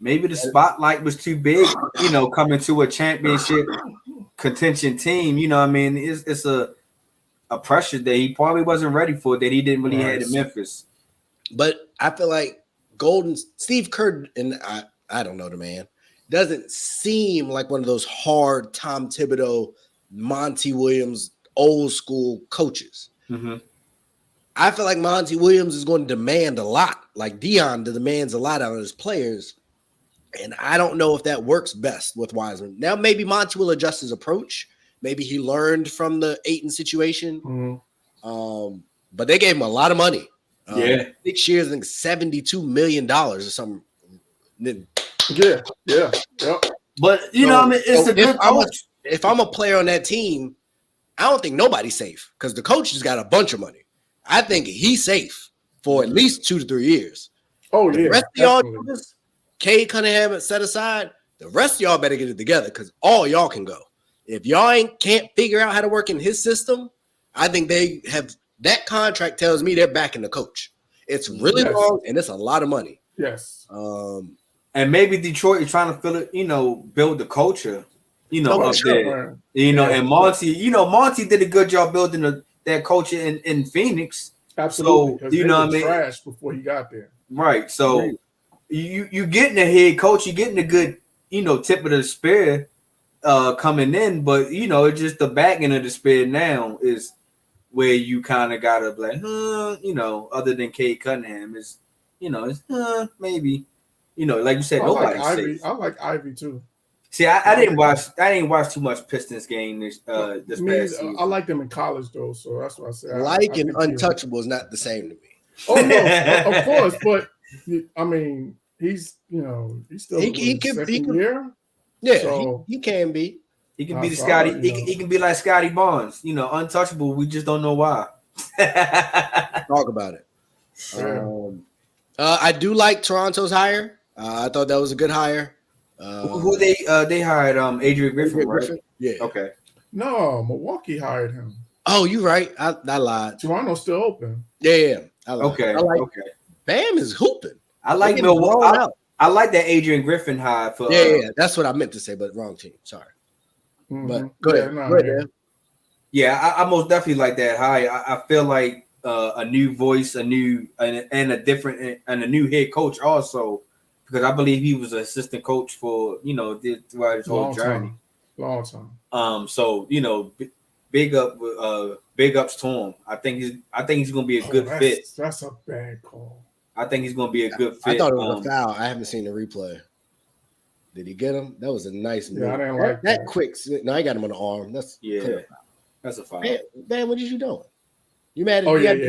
Maybe the spotlight was too big, coming to a championship contention team. You know what I mean? It's a pressure that he probably wasn't ready for, that he didn't really have in Memphis. But I feel like Steve Kerr, and I don't know the man, doesn't seem like one of those hard Tom Thibodeau, Monty Williams, old school coaches. Mm-hmm. I feel like Monty Williams is going to demand a lot, like Dion demands a lot out of his players. And I don't know if that works best with Wiseman. Now, maybe Monty will adjust his approach. Maybe he learned from the Ayton situation. Mm-hmm. But they gave him a lot of money. 6 years, I think $72 million or something. Yeah. But, it's a good coach. If I'm a player on that team, I don't think nobody's safe because the coach has got a bunch of money. I think he's safe for at least 2 to 3 years. Oh, the yeah. Rest of y'all, Cade Cunningham set aside, the rest of y'all better get it together because all y'all can go. If y'all can't figure out how to work in his system, I think they have that contract tells me they're backing the coach. It's really long and it's a lot of money. Yes. And maybe Detroit is trying to fill it, build the culture, up there. And Monty did a good job building that culture in Phoenix. Absolutely. So, you know what I mean? Trash before he got there. Right. So you getting a head coach, you're getting a good, tip of the spear coming in, but it's just the back end of the spear now is where you kind of gotta be like, other than Cade Cunningham, it's maybe, like you said, nobody's safe. I like Ivy too. See, I didn't watch too much Pistons game this past season. I like them in college though, so that's what I say. And untouchable is not the same to me. Oh no, of course, but I mean, he's still he can year. Yeah, so, he can be. He can be the Scotty. He can be like Scotty Barnes. Untouchable. We just don't know why. Talk about it. I do like Toronto's hire. I thought that was a good hire. Who they hired? Adrian Griffin, right? Yeah. Okay. No, Milwaukee hired him. Oh, you're right. I lied. Toronto's still open. Yeah. Okay. Bam is hooping. I like Milwaukee. I like that Adrian Griffin hire for. Yeah. That's what I meant to say, but wrong team. Sorry. Mm-hmm. But go ahead. Yeah, I most definitely like that hire. I feel like a new voice, a new and a different and a new head coach also, because I believe he was an assistant coach for throughout his whole journey. Long time. So big ups to him. I think he's gonna be a good fit. That's a bad call. I think he's gonna be a good fit. I thought it was a foul. I haven't seen the replay. Did he get him? That was a nice move. Yeah, I didn't like that quick. No, I got him on the arm. That's that's a foul. Man, what is you doing? You mad at? Oh yeah, he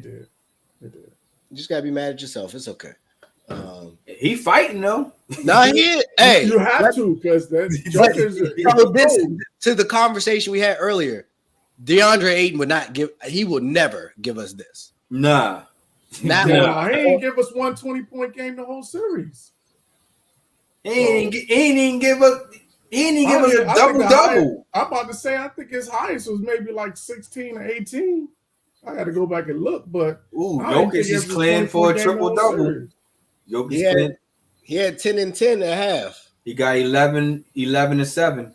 did. You just gotta be mad at yourself. It's okay. He fighting though. No, he is. Hey, you have to because that's to the conversation we had earlier. DeAndre Ayton would never give us this. Nah. He ain't give us 120-point game the whole series. He ain't even give us a double. I'm about to say I think his highest was maybe like 16 or 18. I got to go back and look, but Jokic is clean for a triple double. He had 10 and 10 at half. He got 11 and 7.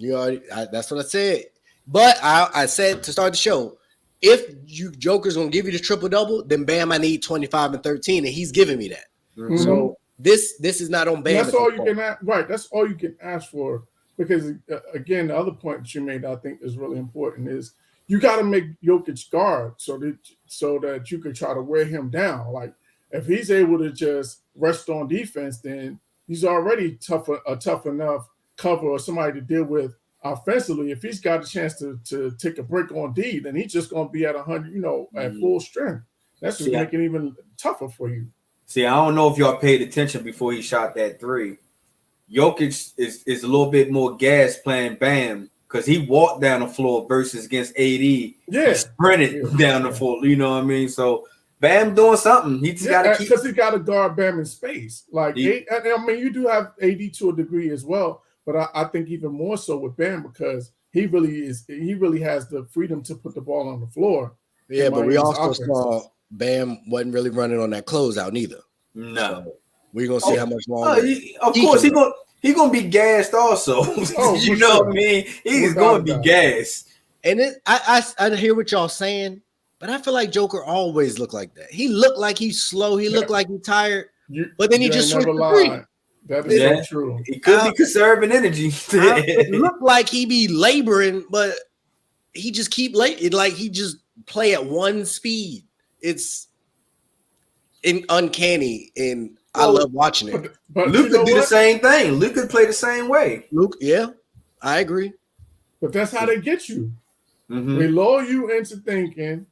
That's what I said. But I said to start the show, if Joker's gonna give you the triple double, then Bam, I need 25 and 13, and he's giving me that. Mm-hmm. So this is not on Bam. That's all you can ask. Right, that's all you can ask for. Because again, the other point that you made, I think, is really important. Is you got to make Jokic guard so that you can try to wear him down. Like if he's able to just rest on defense, then he's already a tough enough cover or somebody to deal with offensively. If he's got a chance to take a break on D, then he's just going to be at 100, at full strength. That's just making it even tougher for you. See, I don't know if y'all paid attention before he shot that three. Jokic is a little bit more gas playing Bam because he walked down the floor versus against AD. Yeah, sprinted down the floor. You know what I mean? So Bam doing something. He just got to keep because he got to guard Bam in space. Like you do have AD to a degree as well, but I think even more so with Bam because he really has the freedom to put the ball on the floor. Yeah, but we also saw Bam wasn't really running on that closeout neither. No. We're gonna see how much longer. Of course, he gonna be gassed also. You know what I mean? He's gonna be gassed. And I hear what y'all saying, but I feel like Joker always looked like that. He looked like he's slow. He looked like he's tired. But then he just switched to three. That is so true. He could be conserving energy. It looked like he be laboring, but he just keep like he just play at one speed. It's uncanny, and I love watching it. But Luka do the same thing. Luka play the same way. Yeah, I agree. But that's how they get you. Mm-hmm. They lull you into thinking.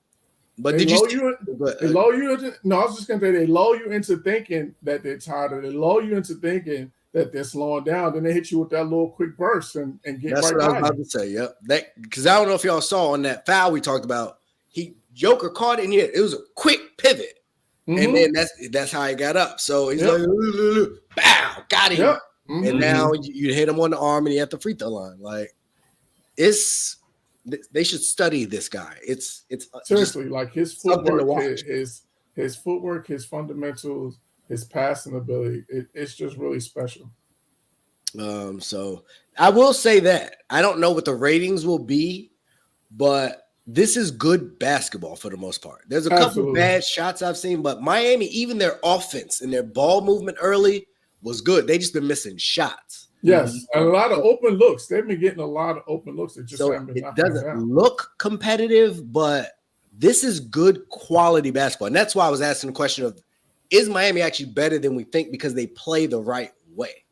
But they lull you into thinking that they're tired, or they lull you into thinking that they're slowing down. Then they hit you with that little quick burst and get that's right what I was by about to say. Yep. Because I don't know if y'all saw on that foul we talked about. Joker caught it, and it was a quick pivot. And then that's how he got up. So he's like, bow, got him. Yep. Mm-hmm. And now you hit him on the arm, and he at the free throw line. Like, they should study this guy. It's seriously like his footwork, his footwork, his fundamentals, his passing ability. It's just really special. So I will say that I don't know what the ratings will be, but this is good basketball for the most part. There's a couple bad shots I've seen, but Miami, even their offense and their ball movement early was good. They just been missing shots. Yes, and a lot of open looks. They've been getting a lot of open looks. It doesn't look competitive, but this is good quality basketball. And that's why I was asking the question of, is Miami actually better than we think because they play the right way?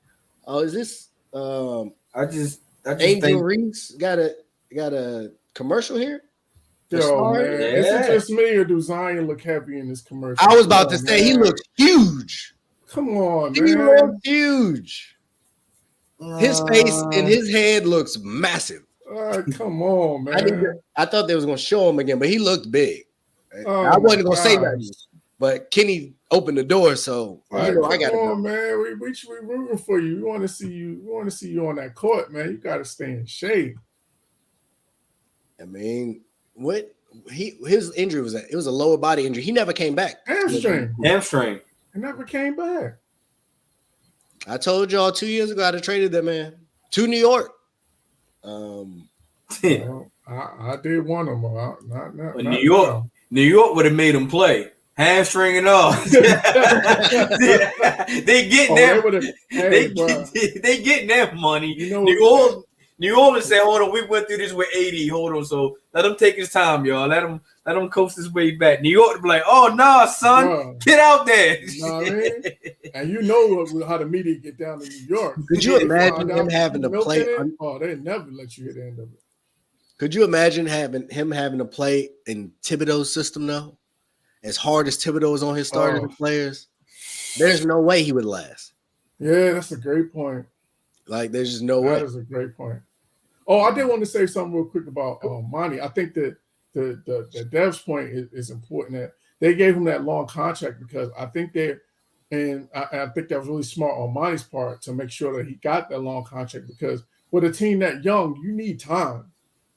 Oh, is this I just Angel think Reese got a commercial here? Yo, man. Is it just me, or does Zion look heavy in this commercial? I was about to say, he looks huge. Come on, man. He looks huge. His face and his head looks massive. Come on, man. I thought they was going to show him again, but he looked big. I wasn't going to say that, but Kenny opened the door, so I got to go. Man. We rooting for you. We want to see you. We want to see you on that court, man. You got to stay in shape. I mean, what his injury was it was a lower body injury. He never came back. Hamstring. He never came back. I told y'all 2 years ago I'd have traded that man to New York. Well, I did want him. New York would have made him play. Hamstring and all. They getting that money. New Orleans said, hold on, we went through this with 80. Hold on, so let him take his time, y'all. Let him coast his way back. New York to be like, oh, nah, son, get out there. You know what I mean? And you know how the media get down to New York. Could you imagine him having to play? They never let you hit the end of it. Could you imagine him having to play in Thibodeau's system though? As hard as Thibodeau is on his starting players, there's no way he would last. Yeah, that's a great point. Like, there's just no way. That is a great point. Oh, I did want to say something real quick about Monty. I think that the Dev's point is important. That they gave him that long contract because I think I think that was really smart on Monty's part to make sure that he got that long contract, because with a team that young, you need time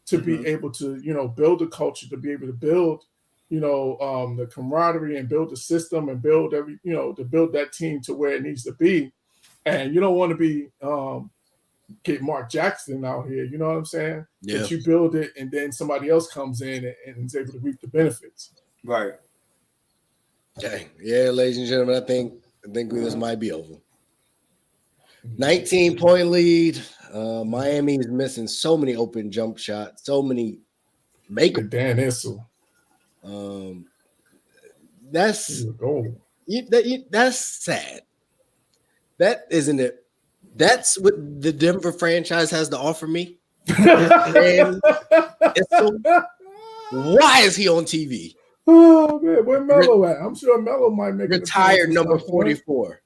to be able to, build a culture, to be able to build, the camaraderie and build the system and build to build that team to where it needs to be. And you don't want to be get Mark Jackson out here, you know what I'm saying? Yeah. That you build it and then somebody else comes in and is able to reap the benefits. Right. Dang. Yeah, ladies and gentlemen, I think this might be over. 19-point lead. Miami is missing so many open jump shots, so many make-up. Dan Issel. That's sad. That isn't it. That's what the Denver franchise has to offer me. And why is he on TV? Oh man, where Melo at? I'm sure Melo might make retired number 44.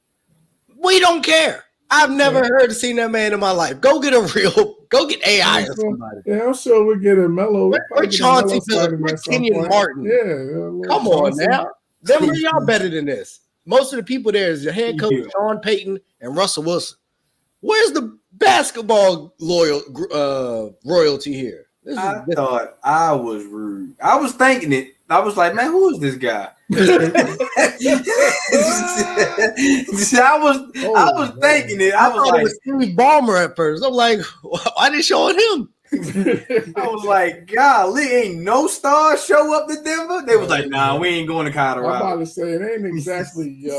We don't care. I've never heard of seeing that man in my life. Go get AI or somebody. Yeah, I'm sure we'll get a Mellow. We're Chauncey Phillips, Kenyon Martin. Yeah, come on now. Denver, y'all better than this. Most of the people there is your head coach, Sean Payton and Russell Wilson. Where's the basketball royalty here? I thought I was rude. I was thinking it. I was like, man, who is this guy? I was thinking it. I was thought like, it was Steve Ballmer at first. I'm like, why they showing him? I was like, golly, ain't no stars show up to Denver. They was like, nah, we ain't going to Colorado. I'm about to say it ain't exactly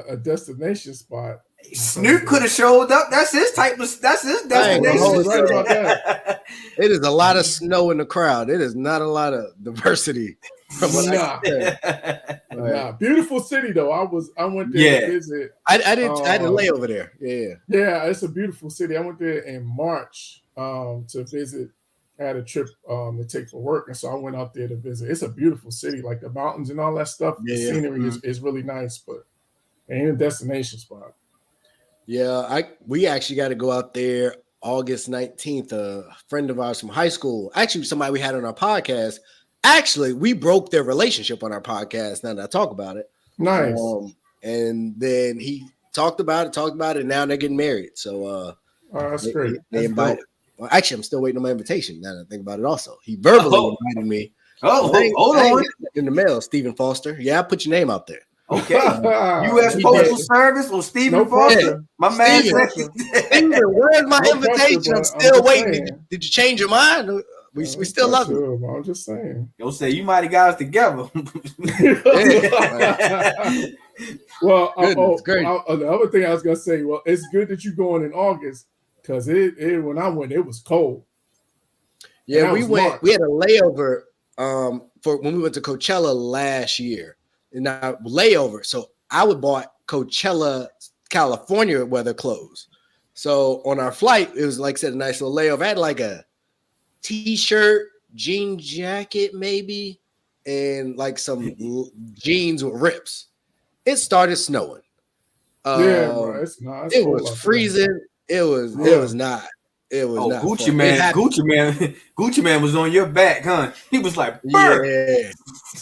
a destination spot. Snoop could have showed up. That's his destination. Right about that. It is a lot of snow in the crowd. It is not a lot of diversity. From what I said. Nah. Beautiful city though. I went there to visit. I had to lay over there. Yeah, it's a beautiful city. I went there in March to visit. I had a trip to take for work, and so I went out there to visit. It's a beautiful city, like the mountains and all that stuff. The scenery is really nice, but it ain't a destination spot. Yeah, we actually got to go out there August 19th. A friend of ours from high school, actually somebody we had on our podcast. Actually, we broke their relationship on our podcast. Now that I talk about it, nice. And then he talked about it. And now they're getting married. So, that's great. They invited. Well, actually, I'm still waiting on my invitation. Now that I think about it, also he verbally invited me. Hold on. In the mail, Stephen Foster. Yeah, I put your name out there. Okay. U.S. Postal Service or Stephen Foster? My man. Steven, where's my invitation? I'm still waiting. Did you change your mind? We still love you. I'm just saying. You'll say you might have got us together. Well, the other thing I was gonna say, well, it's good that you're going in August because when I went, it was cold. Yeah, we went. March. We had a layover for when we went to Coachella last year. And I layover. So I would bought Coachella, California weather clothes. So on our flight, it was like I said, a nice little layover. I had like a t-shirt, jean jacket, maybe, and like some jeans with rips. It started snowing. Bro, it's not. It was freezing. It was not. It was not. Gucci Man was on your back, huh? He was like, burr. Yeah,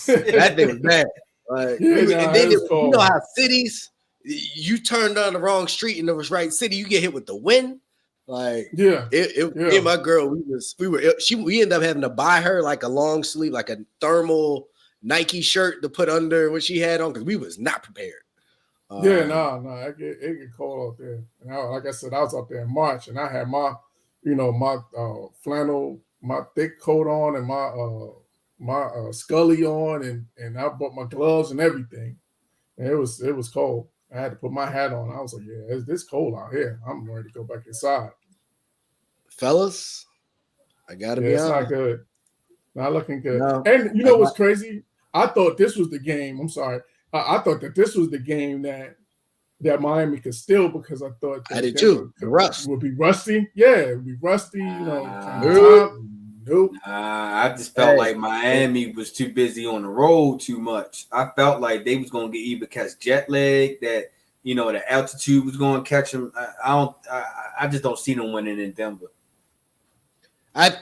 that thing was bad. Like, and then you know how cities, you turned on the wrong street in the right city, you get hit with the wind. Like, me and my girl, we ended up having to buy her like a long sleeve, like a thermal Nike shirt to put under what she had on because we was not prepared. It get cold out there. And like I said, I was out there in March, and I had my flannel, my thick coat on, and my Scully on, and I bought my gloves and everything. And it was cold. I had to put my hat on. I was like, yeah, it's cold out here. I'm ready to go back inside. Fellas, I gotta be honest. It's not good. Not looking good. No, and you know what's crazy? I thought this was the game. I'm sorry. I thought that this was the game that Miami could steal because I thought that I did too. The rust would be rusty. Yeah, it would be rusty. Nope. I just felt like Miami was too busy on the road too much. I felt like they was gonna get either catch jet lag, that the altitude was gonna catch them. I just don't see them winning in Denver. I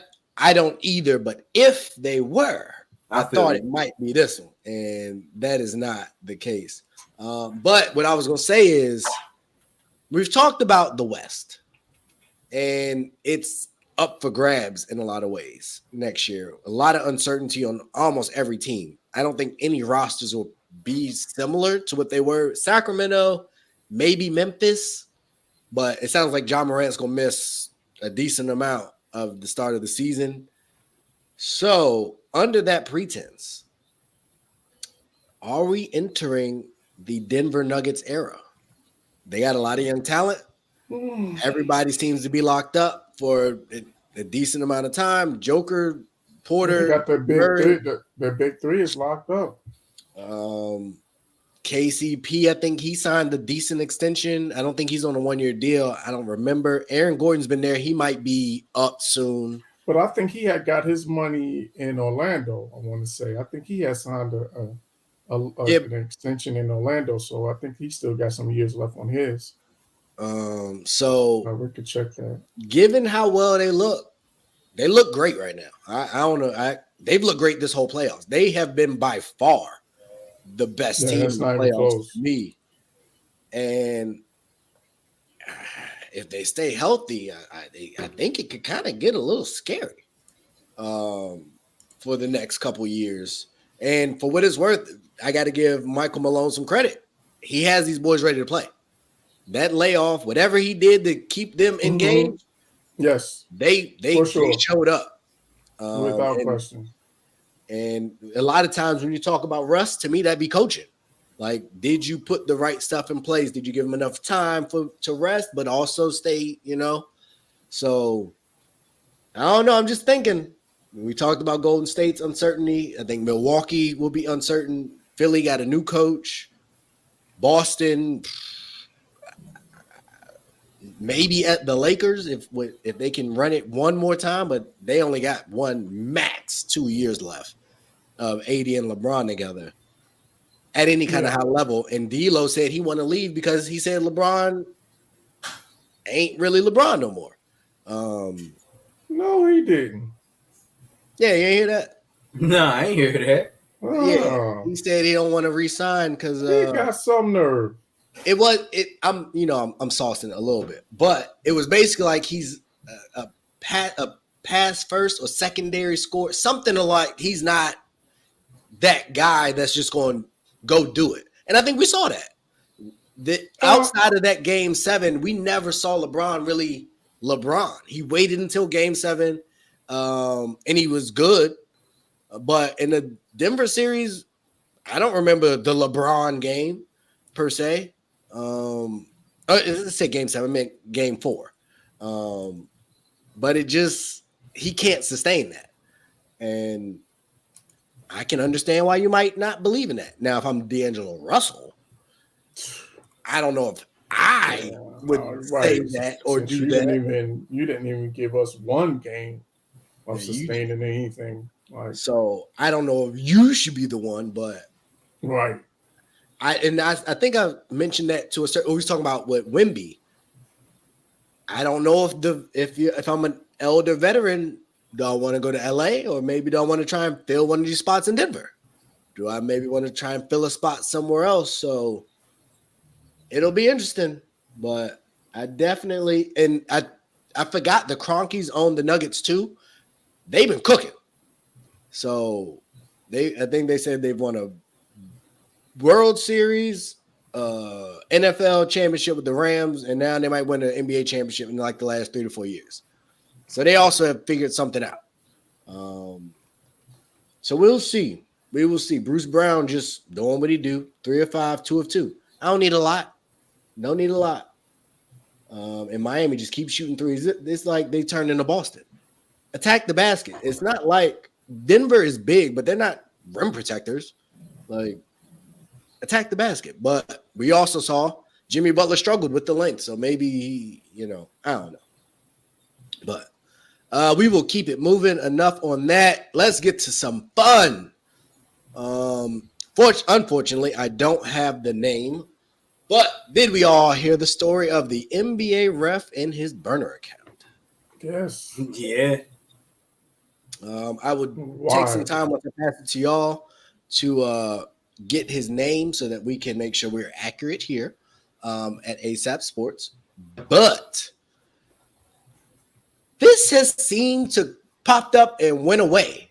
don't either, but if they were, I thought it might be this one, and that is not the case. But what I was gonna say is we've talked about the West, and it's up for grabs in a lot of ways next year. A lot of uncertainty on almost every team. I don't think any rosters will be similar to what they were. Sacramento, maybe Memphis, but it sounds like John Morant's going to miss a decent amount of the start of the season. So under that pretense, are we entering the Denver Nuggets era? They got a lot of young talent. Everybody seems to be locked up for a decent amount of time. Joker, Porter, got their big three. Their big three is locked up. KCP, I think he signed a decent extension. I don't think he's on a 1-year deal. I don't remember. Aaron Gordon's been there. He might be up soon. But I think he had got his money in Orlando, I want to say. I think he had signed an extension in Orlando, so I think he still got some years left on his. So we could check that. Given how well they look great right now. I don't know. They've looked great this whole playoffs. They have been by far the best team in the playoffs to me. And if they stay healthy, I think it could kind of get a little scary. for the next couple years. And for what it's worth, I got to give Michael Malone some credit. He has these boys ready to play. That layoff, whatever he did to keep them engaged, yes, they showed up without question. And a lot of times when you talk about Russ, to me that'd be coaching. Like, did you put the right stuff in place? Did you give him enough time to rest, but also stay? So I don't know. I'm just thinking. We talked about Golden State's uncertainty. I think Milwaukee will be uncertain. Philly got a new coach. Boston, maybe at the Lakers if they can run it one more time, but they only got max 2 years left of AD and LeBron together at any kind of high level. And D'Lo said he want to leave because he said LeBron ain't really LeBron no more. No, he didn't. Yeah, you ain't hear that? No, I ain't hear that. Yeah, he said he don't want to resign because he got some nerve. I'm saucing it a little bit, but it was basically like he's a pass first or secondary score, something like he's not that guy that's just going to go do it. And I think we saw that. Outside of that game 7, we never saw LeBron really LeBron. He waited until game 7, and he was good. But in the Denver series, I don't remember the LeBron game per se. Let's say game 7, I meant game 4. But he can't sustain that. And I can understand why you might not believe in that. Now, if I'm D'Angelo Russell, I don't know if I would say that or Since do you that. You didn't even give us one game of sustaining anything. So I don't know if you should be the one, but right. I think I mentioned that to a certain. We was talking about what Wemby. I don't know if I'm an elder veteran, do I want to go to LA or maybe do I want to try and fill one of these spots in Denver? Do I maybe want to try and fill a spot somewhere else? So it'll be interesting, but I definitely and I forgot the Cronkies own the Nuggets too. They've been cooking. So I think they said they've won a World Series, NFL championship with the Rams, and now they might win an NBA championship in like the last 3 to 4 years. So they also have figured something out. So we'll see. We will see. Bruce Brown just doing what he do. 3 of 5, 2 of 2. I don't need a lot. Don't need a lot. And Miami just keeps shooting threes. It's like they turned into Boston. Attack the basket. It's not like Denver is big, but they're not rim protectors. Like, attack the basket. But we also saw Jimmy Butler struggled with the length. So maybe he, I don't know. But we will keep it moving. Enough on that. Let's get to some fun. Unfortunately, I don't have the name. But did we all hear the story of the NBA ref and his burner account? Yes. Yeah. I would take some time once I pass it to y'all to get his name so that we can make sure we're accurate here at ASAP Sports. But this has seemed to popped up and went away.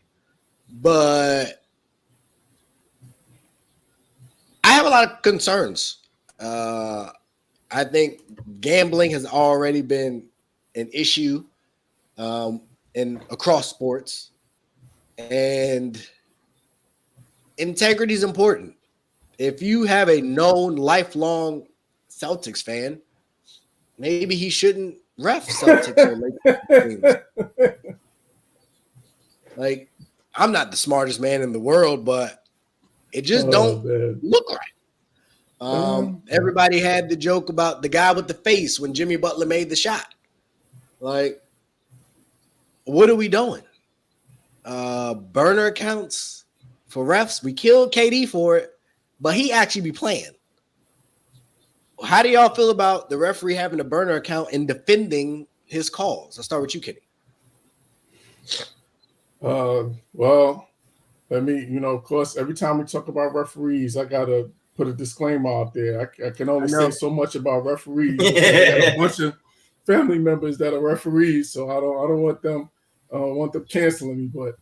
But I have a lot of concerns. I think gambling has already been an issue across sports, and integrity is important. If you have a known lifelong Celtics fan, maybe he shouldn't ref Celtics. Like, I'm not the smartest man in the world, but it just don't look right. Everybody had the joke about the guy with the face when Jimmy Butler made the shot. Like, what are we doing? Burner accounts for refs. We killed KD for it, but he actually be playing. How do y'all feel about the referee having a burner account and defending his calls? I'll start with you, Kenny. Well, let me, of course, every time we talk about referees, I got to put a disclaimer out there. I can only say so much about referees. I got a bunch of family members that are referees, so I don't want them canceling me. But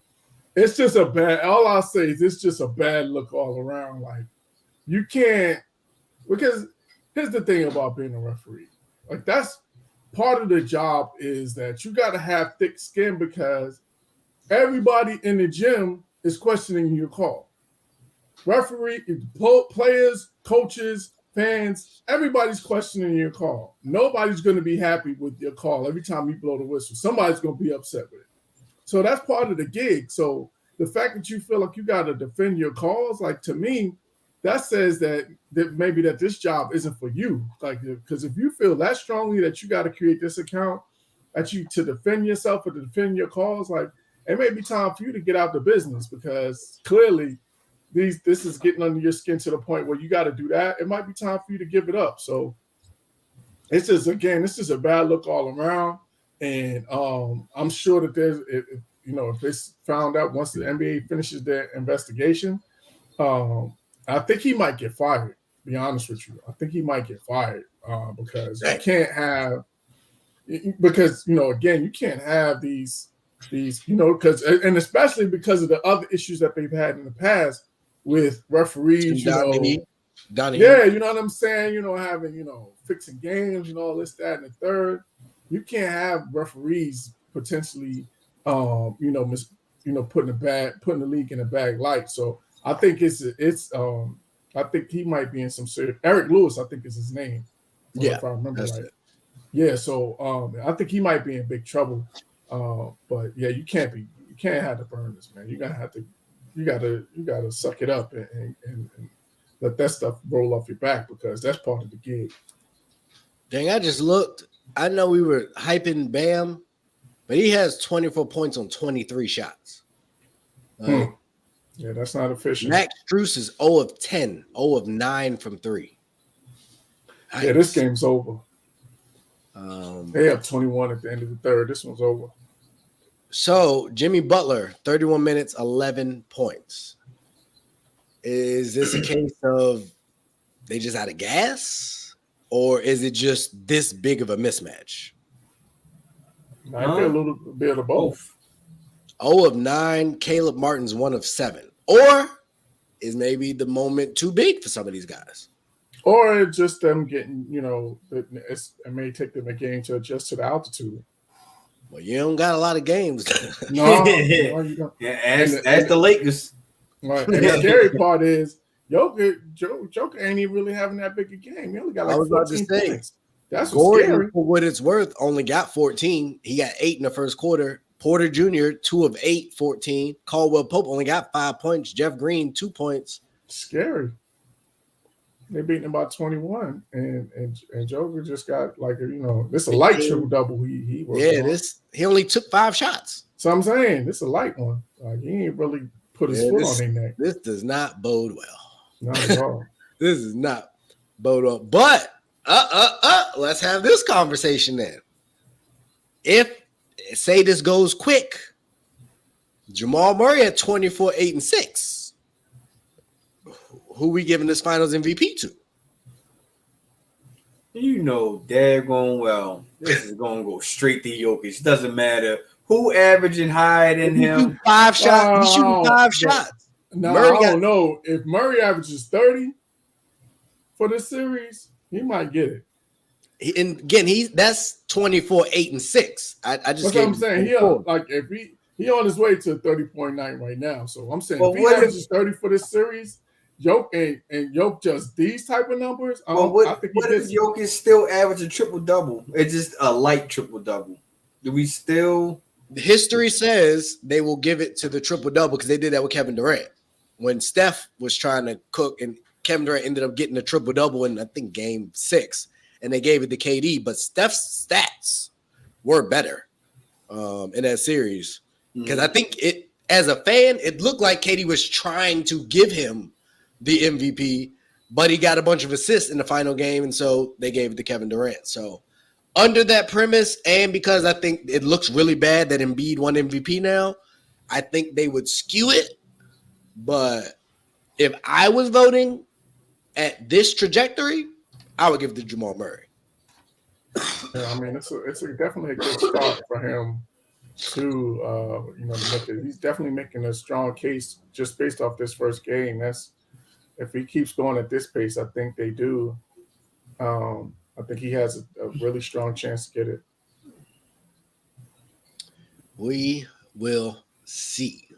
It's just a bad. All I'll say is it's just a bad look all around. Like you can't, because here's the thing about being a referee. Like that's part of the job is that you got to have thick skin because everybody in the gym is questioning your call. Referee, players, coaches, fans, everybody's questioning your call. Nobody's going to be happy with your call every time you blow the whistle. Somebody's going to be upset with it. So that's part of the gig. So the fact that you feel like you got to defend your calls, like to me, that says that maybe that this job isn't for you. Like, because if you feel that strongly that you got to create this account to defend yourself or to defend your calls, like it may be time for you to get out the business because clearly this is getting under your skin to the point where you got to do that. It might be time for you to give it up. So it's just, again, this is a bad look all around. And I'm sure that if it's found out once the NBA finishes their investigation, I think he might get fired, to be honest with you. I think he might get fired because you can't have – because, again, you can't have these because – and especially because of the other issues that they've had in the past with referees, Donnie. Yeah, you know what I'm saying? Having, fixing games and all this, that, and the third. You can't have referees potentially, putting the league in a bad light. So I think I think he might be in some serious. Eric Lewis, I think is his name. If I remember right. It. Yeah, so I think he might be in big trouble. But yeah, you can't have the burners, man. You gotta suck it up and let that stuff roll off your back because that's part of the gig. Dang, I just looked. I know we were hyping Bam, but he has 24 points on 23 shots. Yeah, that's not efficient. Max Strus is 0 of 10, 0 of 9 from 3. Yeah, this game's over. They have 21 at the end of the third. This one's over. So, Jimmy Butler, 31 minutes, 11 points. Is this a case of they just out of gas? Or is it just this big of a mismatch? I feel a little bit of both. 0 of 9, Caleb Martin's 1 of 7. Or is maybe the moment too big for some of these guys? Or just them getting, it may take them a game to adjust to the altitude. Well, you don't got a lot of games. No, you don't. Yeah, as the Lakers. Right. And the scary part is, Joker ain't even really having that big a game. He only got like 14 points. That's what's scary. For what it's worth, only got 14. He got 8 in the first quarter. Porter Jr., 2 of 8, 14. Caldwell Pope only got 5 points. Jeff Green, 2 points. Scary. They beating him by 21. And Joker just got this a light triple-double. He only took 5 shots. So I'm saying this a light one. Like he ain't really put his foot on their neck. This does not bode well. Not at all. This is not bode well. But let's have this conversation then. If say this goes quick, Jamal Murray at 24, 8, and 6. Who we giving this finals MVP to? Daggone well. This is gonna go straight to Jokic. Doesn't matter who averaging higher than him. 5 shots. He's shooting 5 shots. No, I don't know. If Murray averages 30 for this series, he might get it. And again, that's 24, 8, and 6. I just that's what I'm saying. He on his way to 30.9 right now. So I'm saying if he averages 30 for this series, Joke and Joke just these type of numbers. I think what if Joke is still averaging triple-double? It's just a light triple-double. Do we still? History says they will give it to the triple-double because they did that with Kevin Durant. When Steph was trying to cook and Kevin Durant ended up getting a triple-double in, I think, game 6, and they gave it to KD. But Steph's stats were better in that series because I think as a fan, it looked like KD was trying to give him the MVP, but he got a bunch of assists in the final game, and so they gave it to Kevin Durant. So under that premise, and because I think it looks really bad that Embiid won MVP now, I think they would skew it. But if I was voting at this trajectory, I would give it to Jamal Murray. Yeah, I mean, it's definitely a good start for him too. He's definitely making a strong case just based off this first game. That's if he keeps going at this pace, I think they do. I think he has a really strong chance to get it. We will see.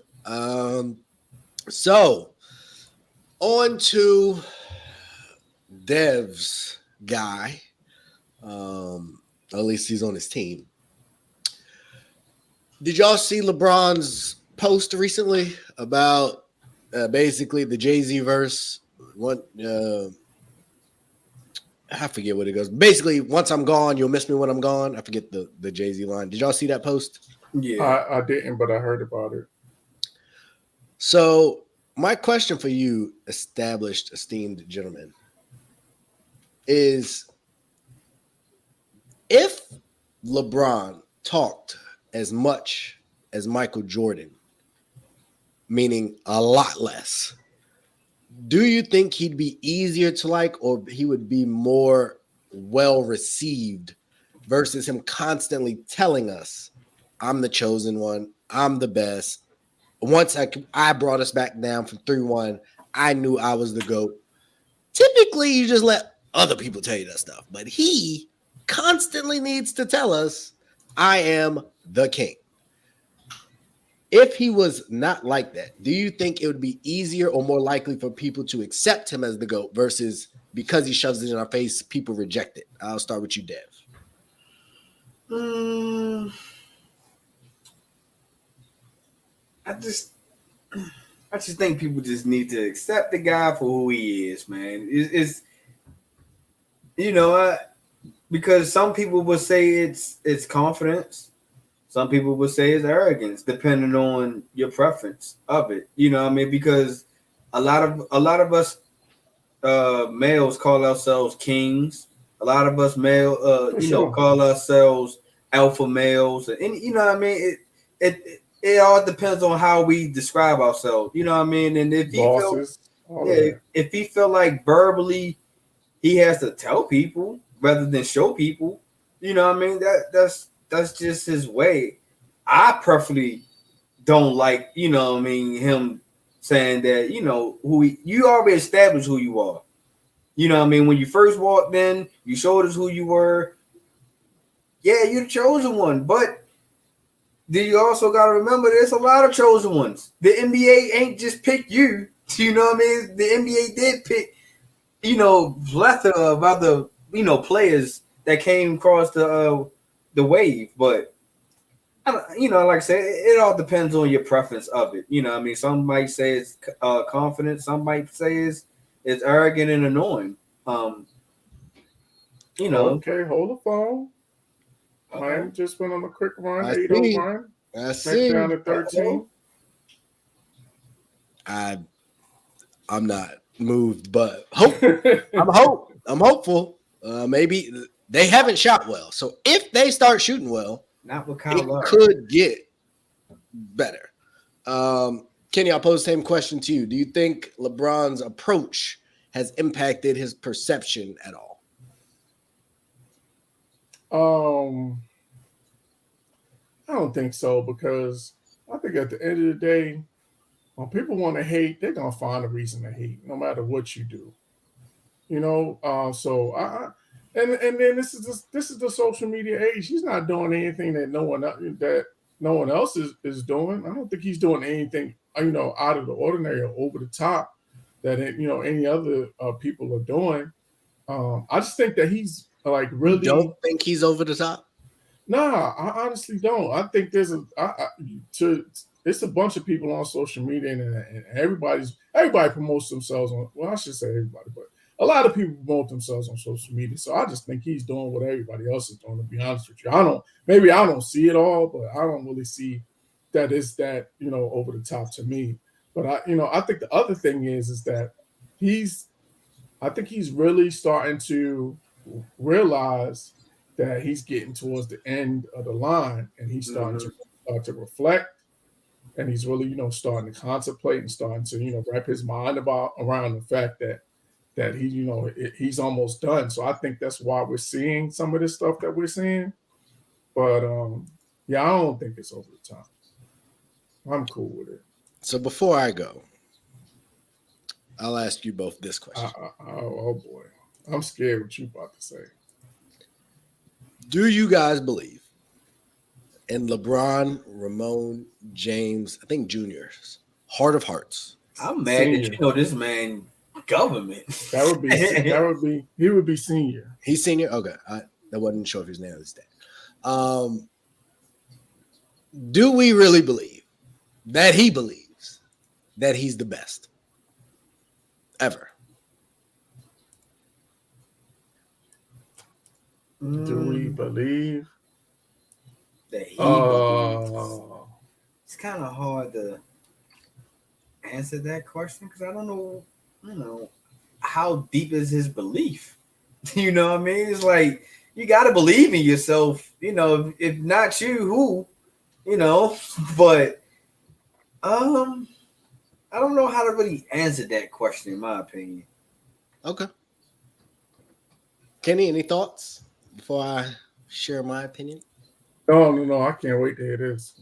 So on to Dev's guy. At least he's on his team. Did y'all see LeBron's post recently about basically the Jay-Z verse? What I forget what it goes. Basically, once I'm gone, you'll miss me when I'm gone. I forget the Jay-Z line. Did y'all see that post? Yeah, I didn't, but I heard about it. So my question for you, established, esteemed gentlemen, is if LeBron talked as much as Michael Jordan, meaning a lot less, do you think he'd be easier to like, or he would be more well received versus him constantly telling us, I'm the chosen one, I'm the best. Once I brought us back down from 3-1, I knew I was the GOAT. Typically, you just let other people tell you that stuff, but he constantly needs to tell us, I am the king. If he was not like that, do you think it would be easier or more likely for people to accept him as the GOAT versus because he shoves it in our face, people reject it? I'll start with you, Dev. I just think people just need to accept the guy for who he is, man. It's because some people would say it's confidence. Some people would say it's arrogance, depending on your preference of it. You know what I mean? Because a lot of us males call ourselves kings. A lot of us call ourselves alpha males, and you know what I mean. It all depends on how we describe ourselves. You know what I mean? And if he feel like verbally he has to tell people rather than show people, you know what I mean? That's just his way. I preferably don't like, you know what I mean, him saying that, you already established who you are. You know what I mean? When you first walked in, you showed us who you were. Yeah, you're the chosen one. But you also got to remember there's a lot of chosen ones. The NBA ain't just pick you. You know what I mean? The NBA did pick, plethora of other, players that came across the wave. But, like I said, it all depends on your preference of it. You know what I mean? Some might say it's confident. Some might say it's arrogant and annoying. Okay, hold the phone. Okay. Miami just went on a quick run, I 8-0 see. run. I see. Down to 13. I'm not moved, but I'm hopeful. Maybe they haven't shot well. So if they start shooting well, not with Kyle Love, could get better. Kenny, I'll pose the same question to you. Do you think LeBron's approach has impacted his perception at all? I don't think so, because I think at the end of the day, when people want to hate, they're gonna find a reason to hate, no matter what you do. So and then this is the social media age. He's not doing anything that no one else is doing. I don't think he's doing anything out of the ordinary or over the top that any other people are doing. I just think that he's like really. You don't think he's over the top? Nah, I honestly don't. I think there's it's a bunch of people on social media, and everybody promotes themselves on. Well, I should say everybody, but a lot of people promote themselves on social media. So I just think he's doing what everybody else is doing. To be honest with you, I don't see it all, but I don't really see that it's that over the top to me. But I think the other thing is that I think he's really starting to realize that he's getting towards the end of the line, and he's starting to reflect, and he's really starting to contemplate and starting to wrap his mind around the fact that he's almost done. So I think that's why we're seeing some of this stuff that we're seeing. But Yeah, I don't think it's over the top. I'm cool with it. So before I go, I'll ask you both this question. Oh boy. I'm scared what you about to say. Do you guys believe in LeBron, Ramon, James, I think Junior's heart of hearts? I'm mad that you know this man government. That would be he would be senior. He's senior? Okay. I wasn't sure if his name was that. Do we really believe that he believes that he's the best ever? Do we believe that he believes? It's kind of hard to answer that question because I don't know, how deep is his belief? You know what I mean? It's like you got to believe in yourself. If not you, who? But I don't know how to really answer that question, in my opinion. Okay. Kenny, any thoughts before I share my opinion? No, I can't wait to hear this.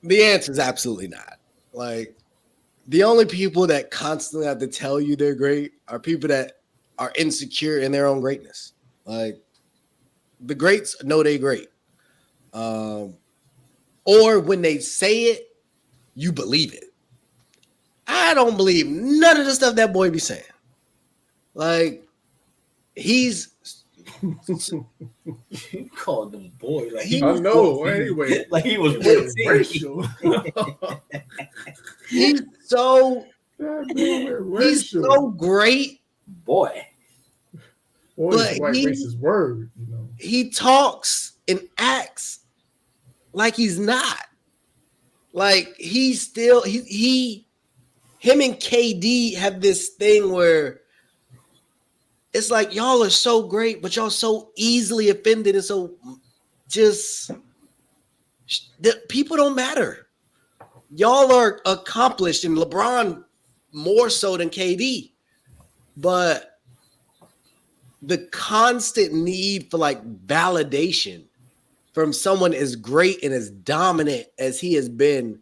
The answer is absolutely not. Like, the only people that constantly have to tell you they're great are people that are insecure in their own greatness. Like, the greats know they're great. Or when they say it, you believe it. I don't believe none of the stuff that boy be saying. Like, he's you called him boy. Like I know. Anyway, like he was racial. He's so great, Boy, boy. is a white racist word. He talks and acts like he's not. Like he's still him and KD have this thing where it's like y'all are so great, but y'all so easily offended, and so just the people don't matter. Y'all are accomplished, and LeBron more so than KD. But the constant need for like validation from someone as great and as dominant as he has been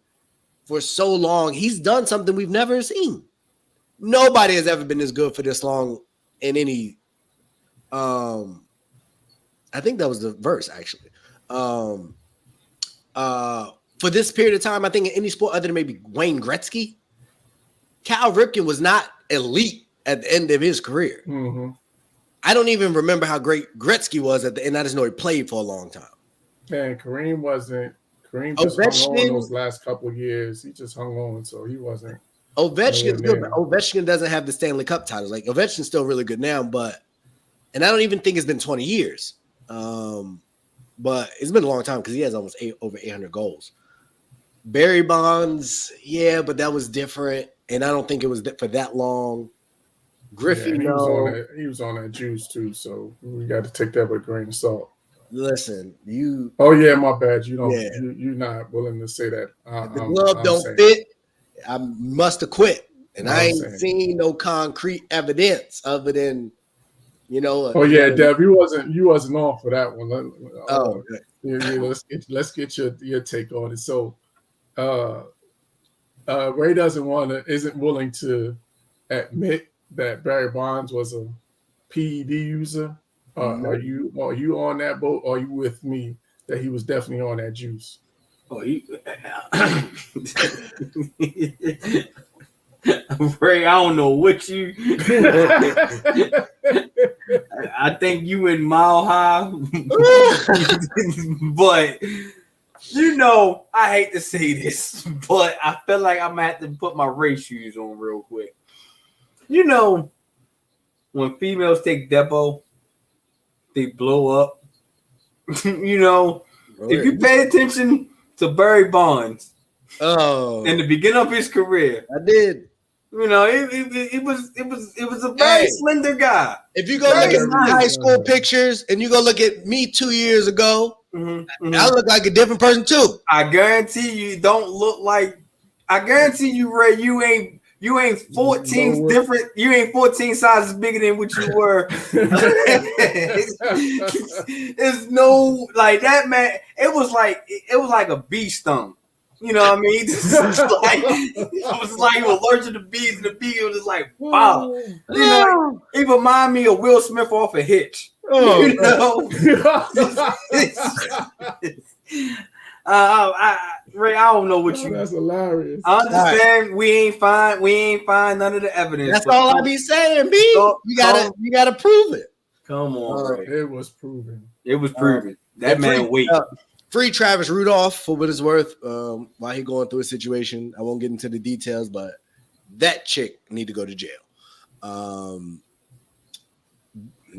for so long, he's done something we've never seen. Nobody has ever been this good for this long in any I think that was the verse actually. For this period of time, I think in any sport other than maybe Wayne Gretzky, Cal Ripken was not elite at the end of his career. Mm-hmm. I don't even remember how great Gretzky was at the end. I just know he played for a long time. And Kareem wasn't. Kareem just hung on those last couple of years. He just hung on, so he wasn't. Ovechkin's good. Ovechkin doesn't have the Stanley Cup titles. Like Ovechkin's still really good now, and I don't even think it's been 20 years. But it's been a long time because he has almost over 800 goals. Barry Bonds, yeah, but that was different, and I don't think it was for that long. Griffey, he was on that juice too, so we got to take that with a grain of salt. Listen, you. Oh yeah, my bad. You don't. Yeah. You're not willing to say that. The glove don't fit. I must have quit, and I ain't seen no concrete evidence other than, Oh yeah, Dev, you wasn't on for that one. Okay. Yeah, let's get your take on it. So, Ray isn't willing to admit that Barry Bonds was a PED user. Are you on that boat? Or are you with me that he was definitely on that juice? Oh, Ray, I don't know what you. I think you in Mile High, but I hate to say this, but I feel like I'm gonna have to put my race shoes on real quick. When females take Depo, they blow up. If you pay attention to Barry Bonds, in the beginning of his career, I did. It was a very slender guy. If you go look at my high school pictures and you go look at me 2 years ago, I look like a different person too. I guarantee you don't look like. I guarantee you, Ray, you ain't You ain't 14 different. You ain't 14 sizes bigger than what you were. It's no like that, man. It was like a bee stung. You know what I mean? It was like you were allergic to bees, and the bee was just like, wow. You know, it reminded me of Will Smith off a Hitch. Oh, you know? Ray, I don't know what you. That's hilarious. I understand. Right. We ain't find none of the evidence. That's all I be saying, B. You gotta prove it. Come on, Ray. It was proven. It was proven. That man wait. Free Travis Rudolph for what it's worth. While he going through a situation, I won't get into the details, but that chick need to go to jail.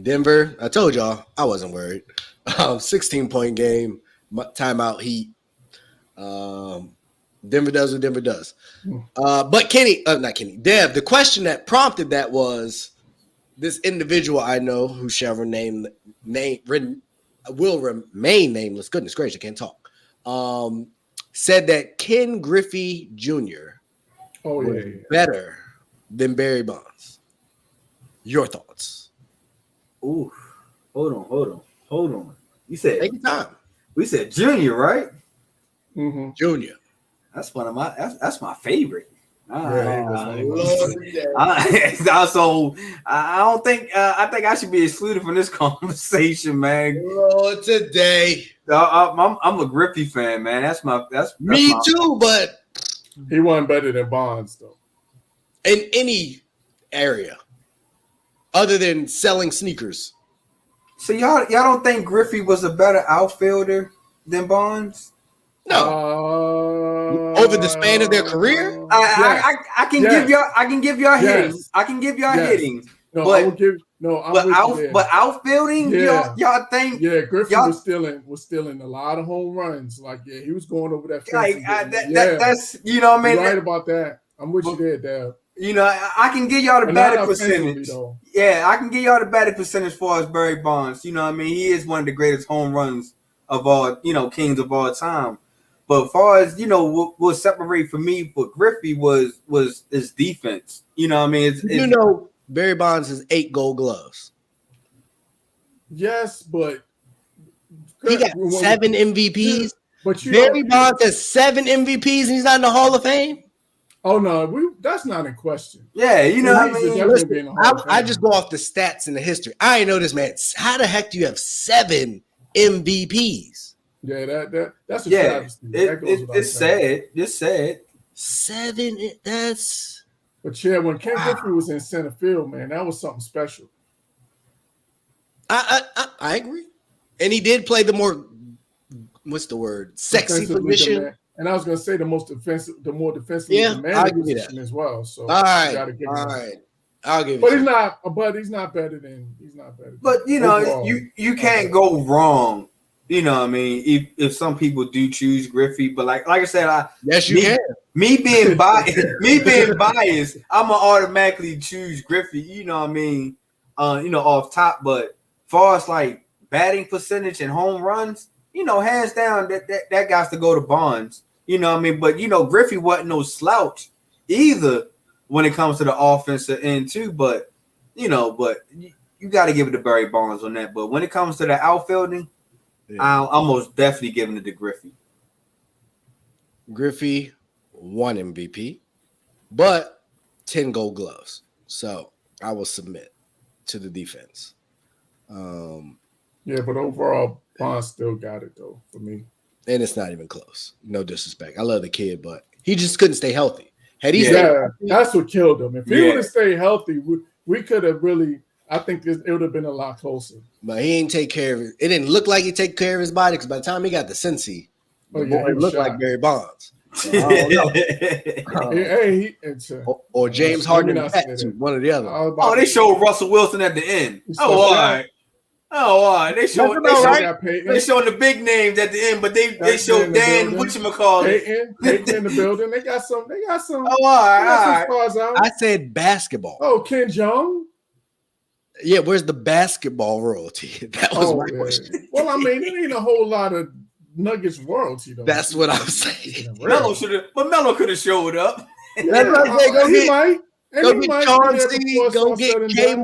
Denver, I told y'all I wasn't worried. 16-point game, timeout Heat. Denver does what Denver does. But Dev, the question that prompted that was this individual I know who shall will remain nameless. Goodness gracious, I can't talk. Said that Ken Griffey Jr. was better than Barry Bonds. Your thoughts? Ooh, hold on. You said take your time. We said Junior, right? Mm-hmm. Junior. That's one of my. That's my favorite. So I don't think I think I should be excluded from this conversation, man. Lord, today I'm a Griffey fan, man. That's me too, but he wasn't better than Bonds though. In any area, other than selling sneakers. So y'all don't think Griffey was a better outfielder than Bonds? No. Over the span of their career, I can give y'all hitting. I can give y'all hitting. No, but outfielding, y'all think? Yeah, Griffey was stealing a lot of home runs. Like, he was going over that fence. That's you know what I mean. You're right about that. I'm with you there, Dad. You know, I can give y'all the batting percentage. Yeah, I can give y'all the batting percentage as far as Barry Bonds. You know what I mean? He is one of the greatest home runs of all, kings of all time. But as far as, what separate for me for Griffey was his defense. You know what I mean? Barry Bonds has 8 Gold Gloves. Yes, but he got 7 MVPs. But Barry Bonds has 7 MVPs and he's not in the Hall of Fame? Oh, no, that's not in question. Yeah, what I mean? Listen, I just go off the stats and the history. I ain't know this, man. How the heck do you have 7 MVPs? Yeah, that's a travesty. It's sad. It's sad. 7. That's. But when Ken Griffey was in center field, man, that was something special. I agree, and he did play the more, what's the word, sexy position. And I was going to say the more defensively demanding position as well. So all right, I'll give it. But he's not better than. But you can't go wrong. You know what I mean? If some people do choose Griffey, but like I said, can. Me being biased, I'm gonna automatically choose Griffey. You know what I mean? Off top. But far as like batting percentage and home runs, hands down that got to go to Bonds. You know what I mean? But Griffey wasn't no slouch either when it comes to the offensive end too. But you got to give it to Barry Bonds on that. But when it comes to the outfielding, I'll almost definitely give it to Griffey. Griffey 1 MVP, but 10 Gold Gloves. So I will submit to the defense. But overall, Bonds still got it though for me. And it's not even close. No disrespect. I love the kid, but he just couldn't stay healthy. That's what killed him. If he would have stayed healthy, we could have really. I think it would have been a lot closer. But he ain't take care of it. It didn't look like he take care of his body because by the time he got the Cincy, it looked like Barry Bonds. So I don't know. Or James Harden in the back, one or the other. They showed Russell Wilson at the end. All right. They showed the big names at the end, but they showed Dan whatchamacallit. Peyton in the building. They got some. All right. I said basketball. Oh, Ken Jong. Yeah, where's the basketball royalty? That was my question. Well, I mean, there ain't a whole lot of Nuggets royalty though. That's what I'm saying. Melo could have showed up. That's what I'm saying. He might. And Go he get might be there Chauncey. before it's Go all get said and done.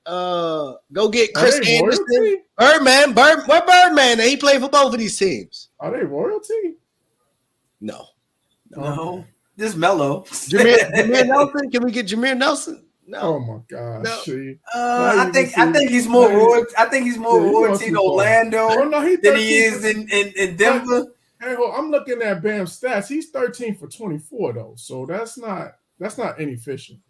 Kmart. Go get Chris they Anderson. royalty? Birdman. Where Birdman? He played for both of these teams. Are they royalty? No. No. This Melo. Jameer Nelson. Can we get Jameer Nelson? No. Oh my God! No. See, I think he's more royalty. I think he's more royalty in Orlando than he is in Denver. Hey, I'm looking at Bam stats. He's 13 for 24 though, so that's not inefficient.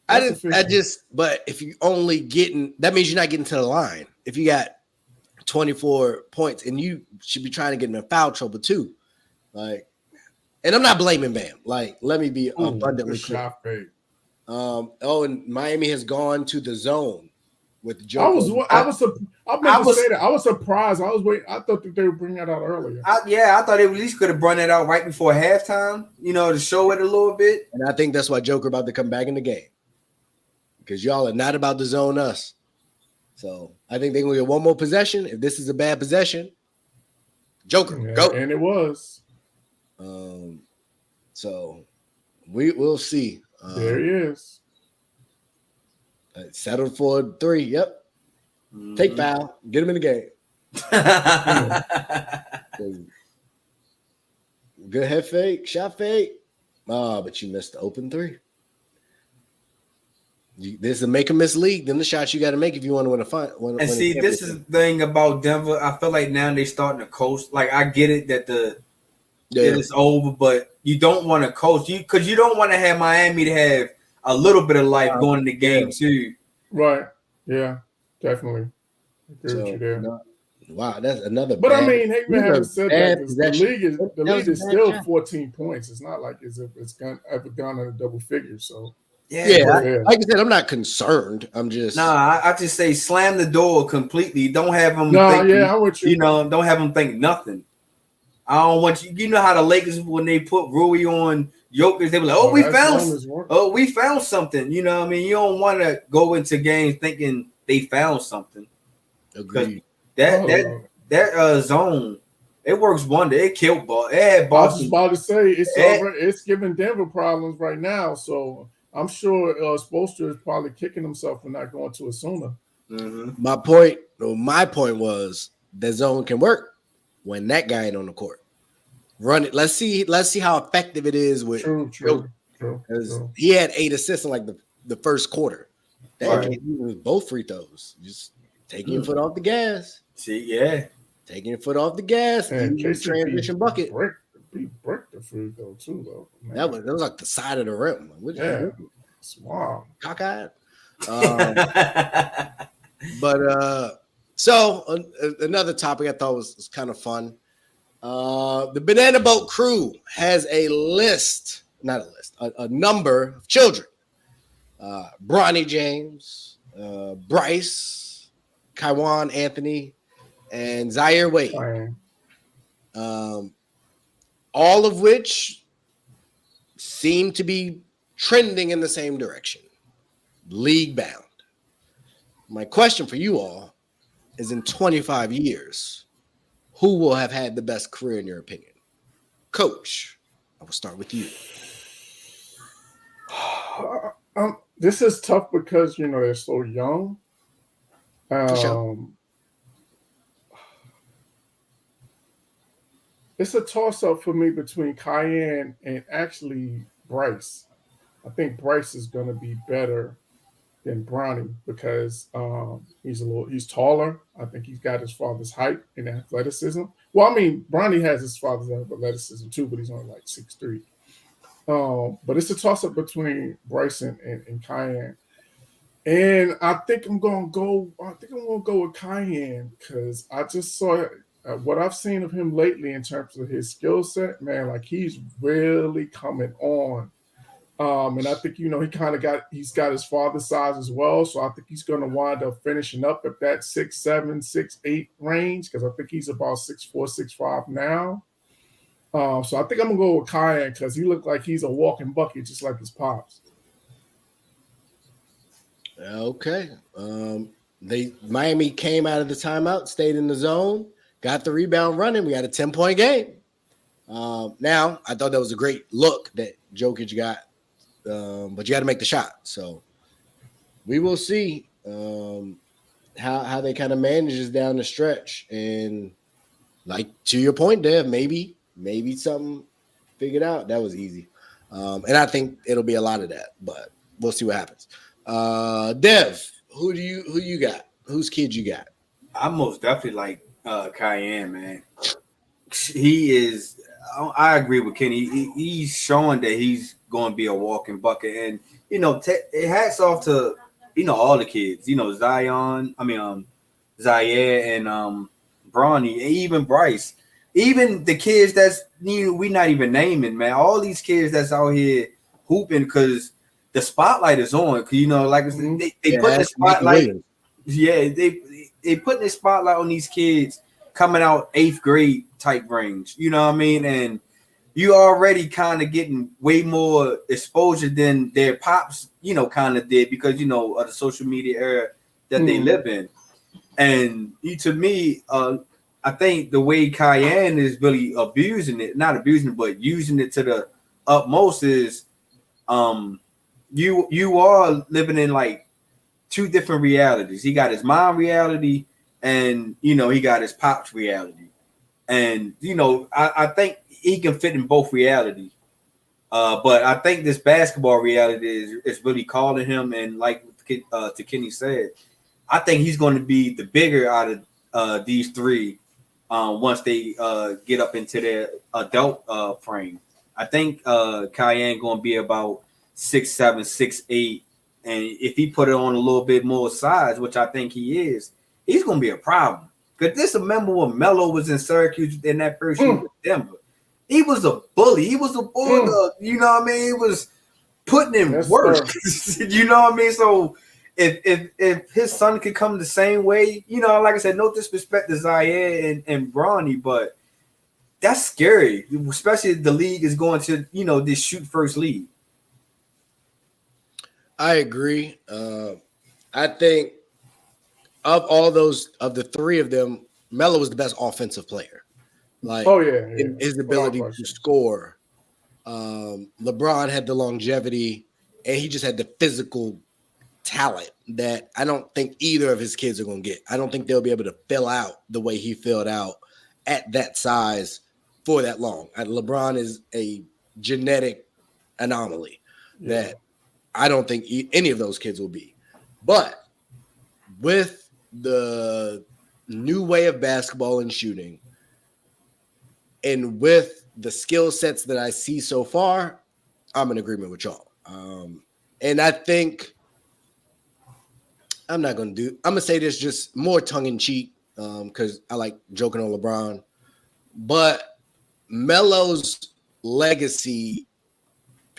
But if you only getting, that means you're not getting to the line. If you got 24 points, and you should be trying to get him in foul trouble too, like. And I'm not blaming Bam. Like, let me be abundantly clear. And Miami has gone to the zone with Joe. I was surprised. I was waiting. I thought that they would bring that out earlier. I thought they at least could have brought that out right before halftime, to show it a little bit. And I think that's why Joker about to come back in the game. Because y'all are not about to zone us. So I think they're going to get one more possession. If this is a bad possession, Joker, go. And it was. So we'll see. There he is. Settled for 3. Yep. Mm-hmm. Take foul. Get him in the game. Good head fake. Shot fake. But you missed the open 3. This is a make or miss league. Then the shots you got to make if you want to win a fight. This is the thing about Denver. I feel like now they starting to coast. Like, I get it that it's over, but you don't want to coast because you don't want to have Miami to have a little bit of life going in the game too. Right. Yeah. Definitely. Agree with you there. Wow, that's another. But I mean, Hickman having said that, the league is still 14 points. It's not like as if it's ever gone in a double figure. So like I said, I'm not concerned. I'm just I just say slam the door completely. Don't have them. I want you. Don't have them think nothing. I don't want you. You know how the Lakers, when they put Rui on Jokic, they were like, we found something. You know what I mean? You don't want to go into games thinking they found something. Agreed. That zone, it works wonder. It killed ball. It had Boston. I was just about to say it's giving Denver problems right now. So I'm sure Spoelstra is probably kicking himself for not going to it sooner. Mm-hmm. My point was the zone can work when that guy ain't on the court. Run it. Let's see how effective it is with True. He had 8 assists in like the first quarter. That was both free throws. Just taking your foot off the gas. Taking your foot off the gas and transition bucket. He broke the free throw too, though. Man. That was like the side of the rim. Wow. Cockeyed. But so another topic I thought was kind of fun. The Banana Boat crew has a number of children. Bronny James, Bryce, Kaiwan Anthony, and Zaire Wade. All of which seem to be trending in the same direction. League bound. My question for you all is, in 25 years, who will have had the best career in your opinion? Coach, I will start with you. This is tough because, they're so young. It's a toss-up for me between Cayenne and actually Bryce. I think Bryce is going to be better than Bronny because he's taller. I think he's got his father's height and athleticism. Well, I mean, Bronny has his father's athleticism too, but he's only like 6'3". But it's a toss-up between Bryce and Cayenne. And I think I'm gonna go with Cayenne because I just saw what I've seen of him lately in terms of his skill set, man, like he's really coming on. And I think, he's got his father's size as well. So I think he's going to wind up finishing up at that 6'7", 6'8" range because I think he's about 6'4", 6'5" now. So I think I'm going to go with Cayenne because he looked like he's a walking bucket just like his pops. Okay. Miami came out of the timeout, stayed in the zone, got the rebound running. We had a 10-point game. Now, I thought that was a great look that Jokic got but you got to make the shot. So we will see how they kind of manages down the stretch. And like to your point, Dev, maybe something figured out. That was easy. And I think it'll be a lot of that, but we'll see what happens. Dev, who you got? Whose kid you got? I most definitely like Cayenne, man. He is. I agree with Kenny. He's showing that he's going to be a walking bucket, and hats off to all the kids. Zion. Zaire and Bronny, even Bryce, even the kids that's we not even naming, man. All these kids that's out here hooping because the spotlight is on. Cause like I said, they put the spotlight. Yeah, they putting the spotlight on these kids coming out 8th grade type range. You know what I mean? And you already kind of getting way more exposure than their pops, kind of did because of the social media era that they live in. And to me, I think the way Cayenne is really not abusing it, but using it to the utmost is you are living in like 2 different realities. He got his mom reality and he got his pop's reality. And I think he can fit in both reality. But I think this basketball reality is really calling him, and like to Kenny said, I think he's going to be the bigger out of these 3 once they get up into their adult frame. I think Cayenne going to be about 6'7", 6'8", and if he put it on a little bit more size, which I think he is, he's going to be a problem. Because this remember when Melo was in Syracuse in that first year with Denver. He was a bully. He was a bulldog. You know what I mean? He was putting in work. You know what I mean? So if his son could come the same way, like I said, no disrespect to Zaire and Bronny, but that's scary, especially if the league is going to, this shoot first league. I agree. I think of all those, of the 3 of them, Melo was the best offensive player. Like, his ability to score. LeBron had the longevity, and he just had the physical talent that I don't think either of his kids are going to get. I don't think they'll be able to fill out the way he filled out at that size for that long. LeBron is a genetic anomaly that I don't think any of those kids will be. But with the new way of basketball and shooting, and with the skill sets that I see so far, I'm in agreement with y'all. And I think I'm going to say this just more tongue-in-cheek because I like joking on LeBron. But Melo's legacy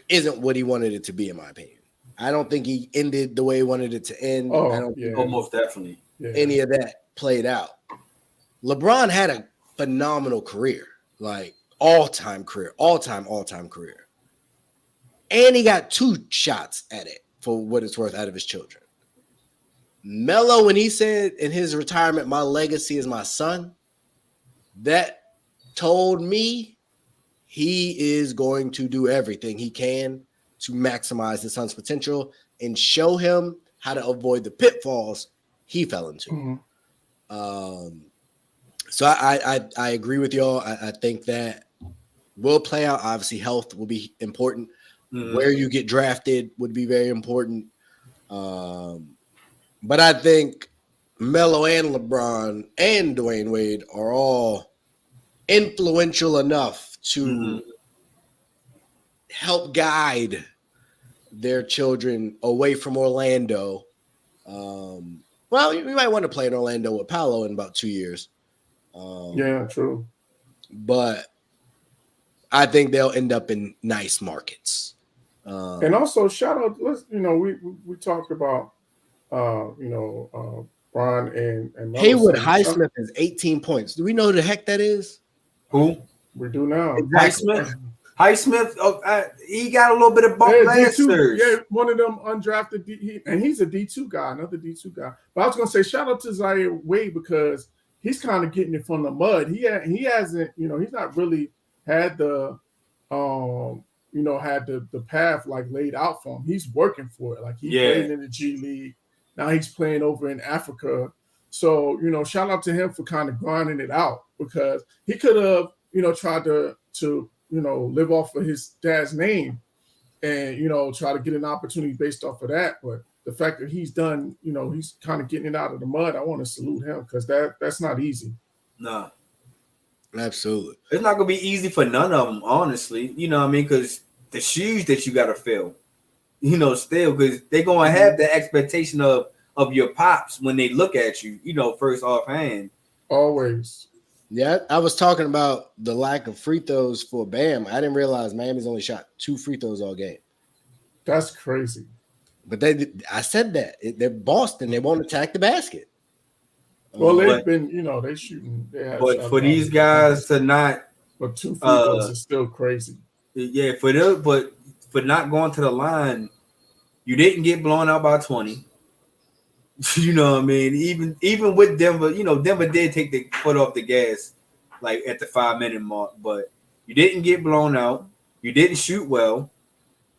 isn't what he wanted it to be, in my opinion. I don't think he ended the way he wanted it to end. I don't think most definitely any of that played out. LeBron had a phenomenal career, like all-time career. And he got 2 shots at it for what it's worth out of his children. Melo, when he said in his retirement, my legacy is my son, that told me he is going to do everything he can to maximize his son's potential and show him how to avoid the pitfalls he fell into. So I agree with y'all. I think that will play out. Obviously, health will be important. Where you get drafted would be very important. But I think Melo and LeBron and Dwayne Wade are all influential enough to help guide their children away from Orlando. Well, we might want to play in Orlando with Paolo in about 2 years. True. But I think they'll end up in nice markets. And also, shout out. We talked about Bron and Melo. Haywood Highsmith is 18 points. Do we know who the heck that is? Who? We do now. Exactly. Highsmith, he got a little bit of bump last year. Yeah, one of them undrafted, and he's a D2 guy, another D2 guy. But I was gonna say shout out to Zaire Wade because he's kind of getting it from the mud. He hasn't, he's not really had the had the path like laid out for him. He's working for it. Like he played in the G League. Now he's playing over in Africa. So, shout out to him for kind of grinding it out, because he could have, tried to live off of his dad's name and, try to get an opportunity based off of that. But the fact that he's done, he's kind of getting it out of the mud, I want to salute him, because that's not easy. No. Absolutely. It's not going to be easy for none of them, honestly. You know what I mean? Because the shoes that you got to fill, still, because they're going to have the expectation of your pops when they look at you, first offhand. Always. Yeah, I was talking about the lack of free throws for Bam. I didn't realize Miami's only shot 2 free throws all game. That's crazy. But I said that. They're Boston. They won't attack the basket. Well, they've been, they're shooting. But for these guys to not. But 2 free throws is still crazy. Yeah, but for not going to the line, you didn't get blown out by 20. You know what I mean? Even with Denver, Denver did take the foot off the gas, like at the 5-minute mark, but you didn't get blown out. You didn't shoot well.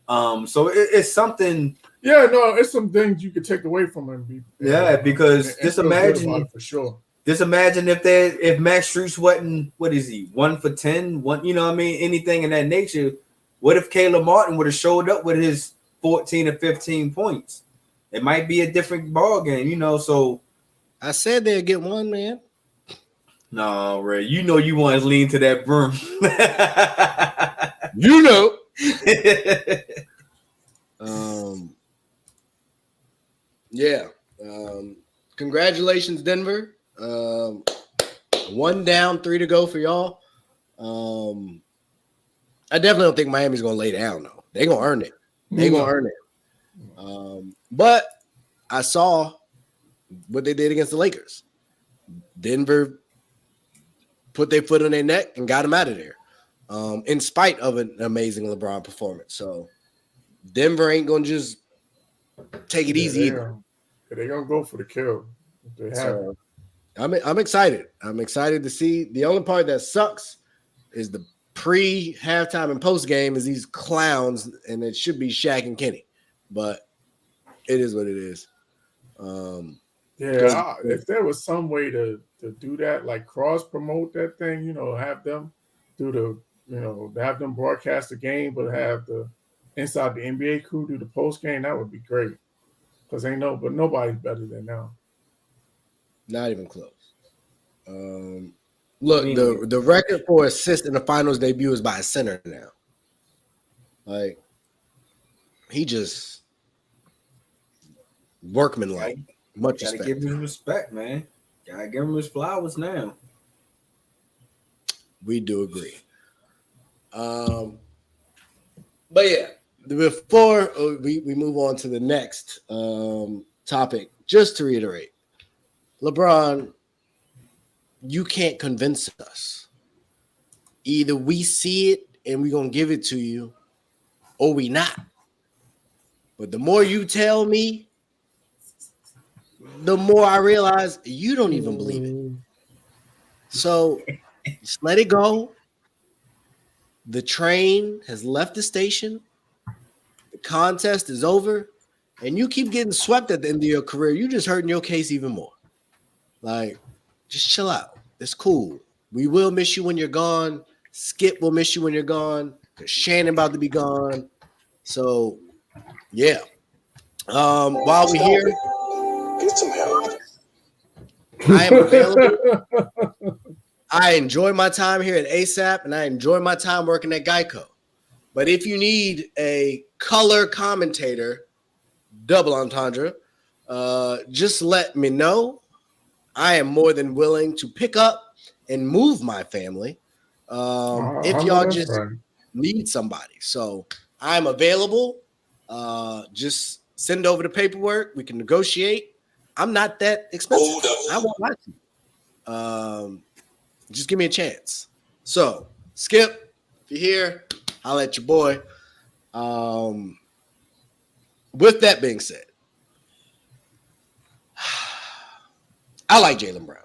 So it's something. Yeah, no, it's some things you could take away from him. Yeah, because just imagine for sure. Just imagine if Max Strus wasn't, what is he, 1 for 10, anything in that nature. What if Caleb Martin would have showed up with his 14 or 15 points? It might be a different ball game, so I said they'd get one, man. No, Ray, you want to lean to that broom. Yeah. Congratulations, Denver. 1 down, 3 to go for y'all. I definitely don't think Miami's gonna lay down though. They're gonna earn it. But I saw what they did against the Lakers. Denver put their foot on their neck and got them out of there, in spite of an amazing LeBron performance. So Denver ain't gonna just take it easy either. They're gonna go for the kill. I'm excited. I'm excited to see. The only part that sucks is the pre-halftime and post-game is these clowns, and it should be Shaq and Kenny. But it is what it is. If there was some way to do that, like cross-promote that thing, have them do have them broadcast the game, but have the inside the NBA crew do the post-game, that would be great. Because nobody's better than now. Not even close. Look, the record for assist in the finals debut is by a center now. Like, he just workmanlike. Much respect. Gotta give him respect, man. Gotta give him his flowers now. We do agree. But yeah, before we move on to the next topic, just to reiterate, LeBron, you can't convince us. Either we see it and we're going to give it to you, or we not. But the more you tell me, the more I realize you don't even believe it. So just let it go. The train has left the station. The contest is over. And you keep getting swept at the end of your career. You just hurting your case even more. Like, just chill out. It's cool. We will miss you when you're gone. Skip will miss you when you're gone. Because Shannon about to be gone. So, yeah. While we're here, get some help. I am available. I enjoy my time here at ASAP, and I enjoy my time working at Geico. But if you need a color commentator, double entendre, just let me know. I am more than willing to pick up and move my family if y'all just need somebody. So I'm available. Just send over the paperwork. We can negotiate. I'm not that expensive. I won't lie to you. Just give me a chance. So, Skip, if you're here, I'll let your boy. With that being said, I like Jaylen Brown.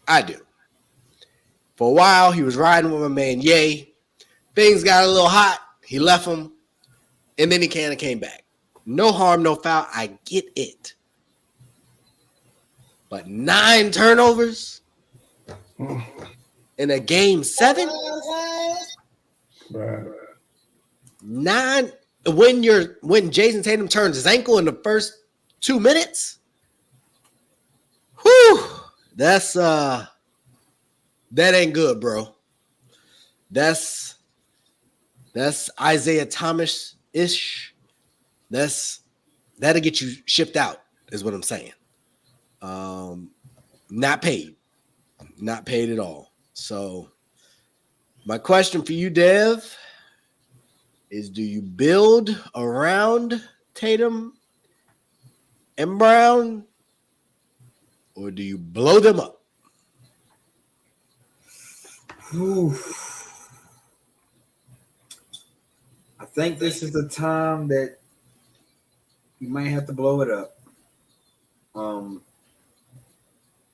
I do. For a while, he was riding with my man Ye. things got a little hot. He left him, and then he kind of came back. No harm, no foul. I get it. But 9 turnovers in a game 7? Right. 9 when Jason Tatum turns his ankle in the first 2 minutes. Whew. That's that ain't good, bro. That's Isaiah Thomas-ish. That'll get you shipped out, is what I'm saying. Not paid at all. So my question for you, Dev, is do you build around Tatum and Brown, or do you blow them up? I think this is the time that you might have to blow it up.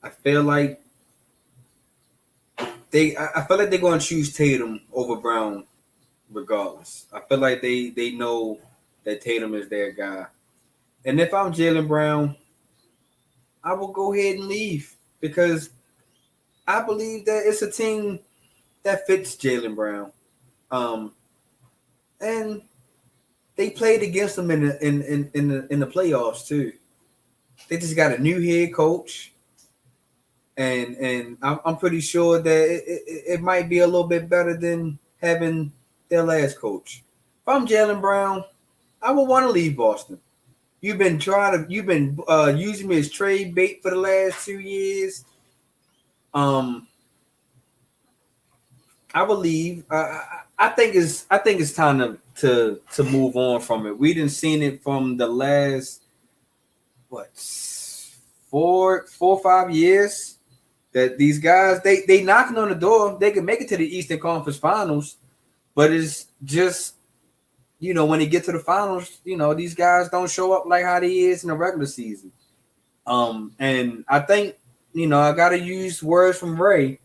I feel like they're going to choose Tatum over Brown regardless. I feel like they know that Tatum is their guy. And if I'm Jaylen Brown, I will go ahead and leave because I believe that it's a team that fits Jaylen Brown. And they played against them in the playoffs too. They just got a new head coach. And I'm pretty sure that it might be a little bit better than having their last coach. If I'm Jaylen Brown, I would want to leave Boston. You've been using me as trade bait for the last 2 years. I would leave. I think it's time to move on from it. We didn't seen it from the last 4 or 5 years. That these guys, they knocking on the door. They can make it to the Eastern Conference Finals, but it's just, when they get to the finals, these guys don't show up like how they is in the regular season. And I think, I gotta use words from Ray.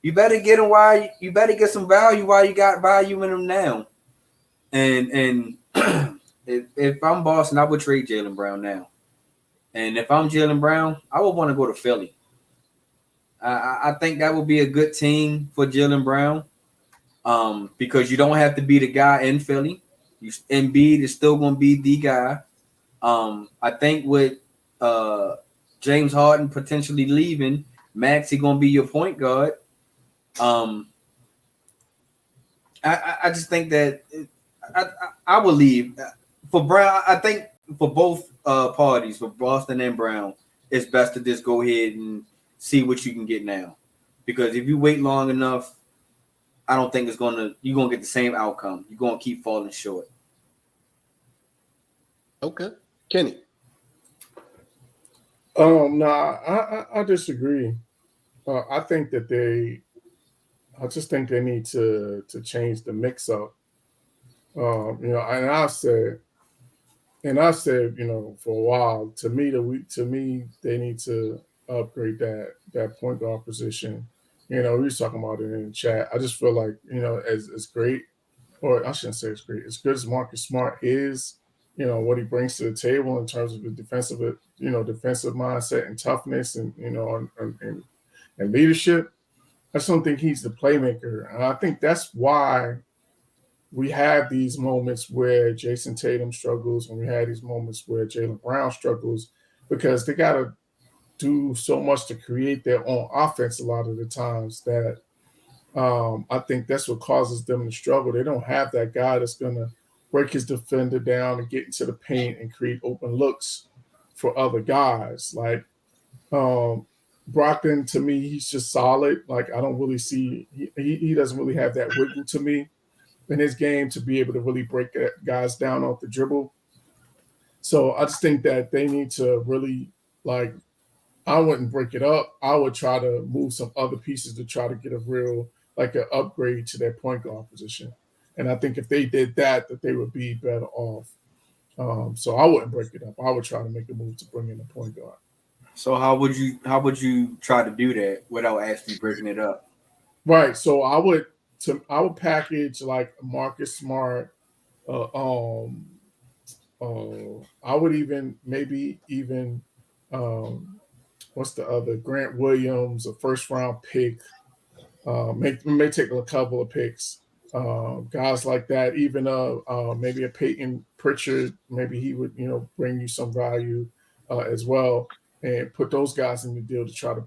You better get them you better get some value while you got value in them now. And if I'm Boston, I would trade Jaylen Brown now. And if I'm Jaylen Brown, I would want to go to Philly. I think that would be a good team for Jaylen Brown because you don't have to be the guy in Philly. Embiid is still going to be the guy. I think with James Harden potentially leaving, Maxey going to be your point guard. I just think that I will leave. For Brown, I think for both parties, for Boston and Brown, it's best to just go ahead and see what you can get now, because if you wait long enough, I don't think you're gonna get the same outcome. You're gonna keep falling short. Okay, Kenny. No, I disagree. I think that I just think they need to change the mix up. And I said, for a while, to me, they need to upgrade that point guard position. We were talking about it in the chat. I just feel like, as great, or I shouldn't say it's great, as good as Marcus Smart is, what he brings to the table in terms of the defensive mindset and toughness and leadership. I just don't think he's the playmaker. And I think that's why we have these moments where Jason Tatum struggles and we have these moments where Jaylen Brown struggles, because they got to do so much to create their own offense a lot of the times that I think that's what causes them to struggle. They don't have that guy that's going to break his defender down and get into the paint and create open looks for other guys. Like Brockton, to me, he's just solid. Like, I don't really see he doesn't really have that wiggle to me in his game to be able to really break guys down off the dribble. So I just think that they need to really, like, I wouldn't break it up. I would try to move some other pieces to try to get a real, like, an upgrade to their point guard position. And I think if they did that they would be better off. So I wouldn't break it up. I would try to make a move to bring in a point guard. So how would you try to do that without actually breaking it up? Right. So I would I would package like Marcus Smart. Uh, um, I would even what's the other Grant Williams, a first round pick. May take a couple of picks. Guys like that, even maybe a Peyton Pritchard, maybe he would bring you some value as well, and put those guys in the deal to try to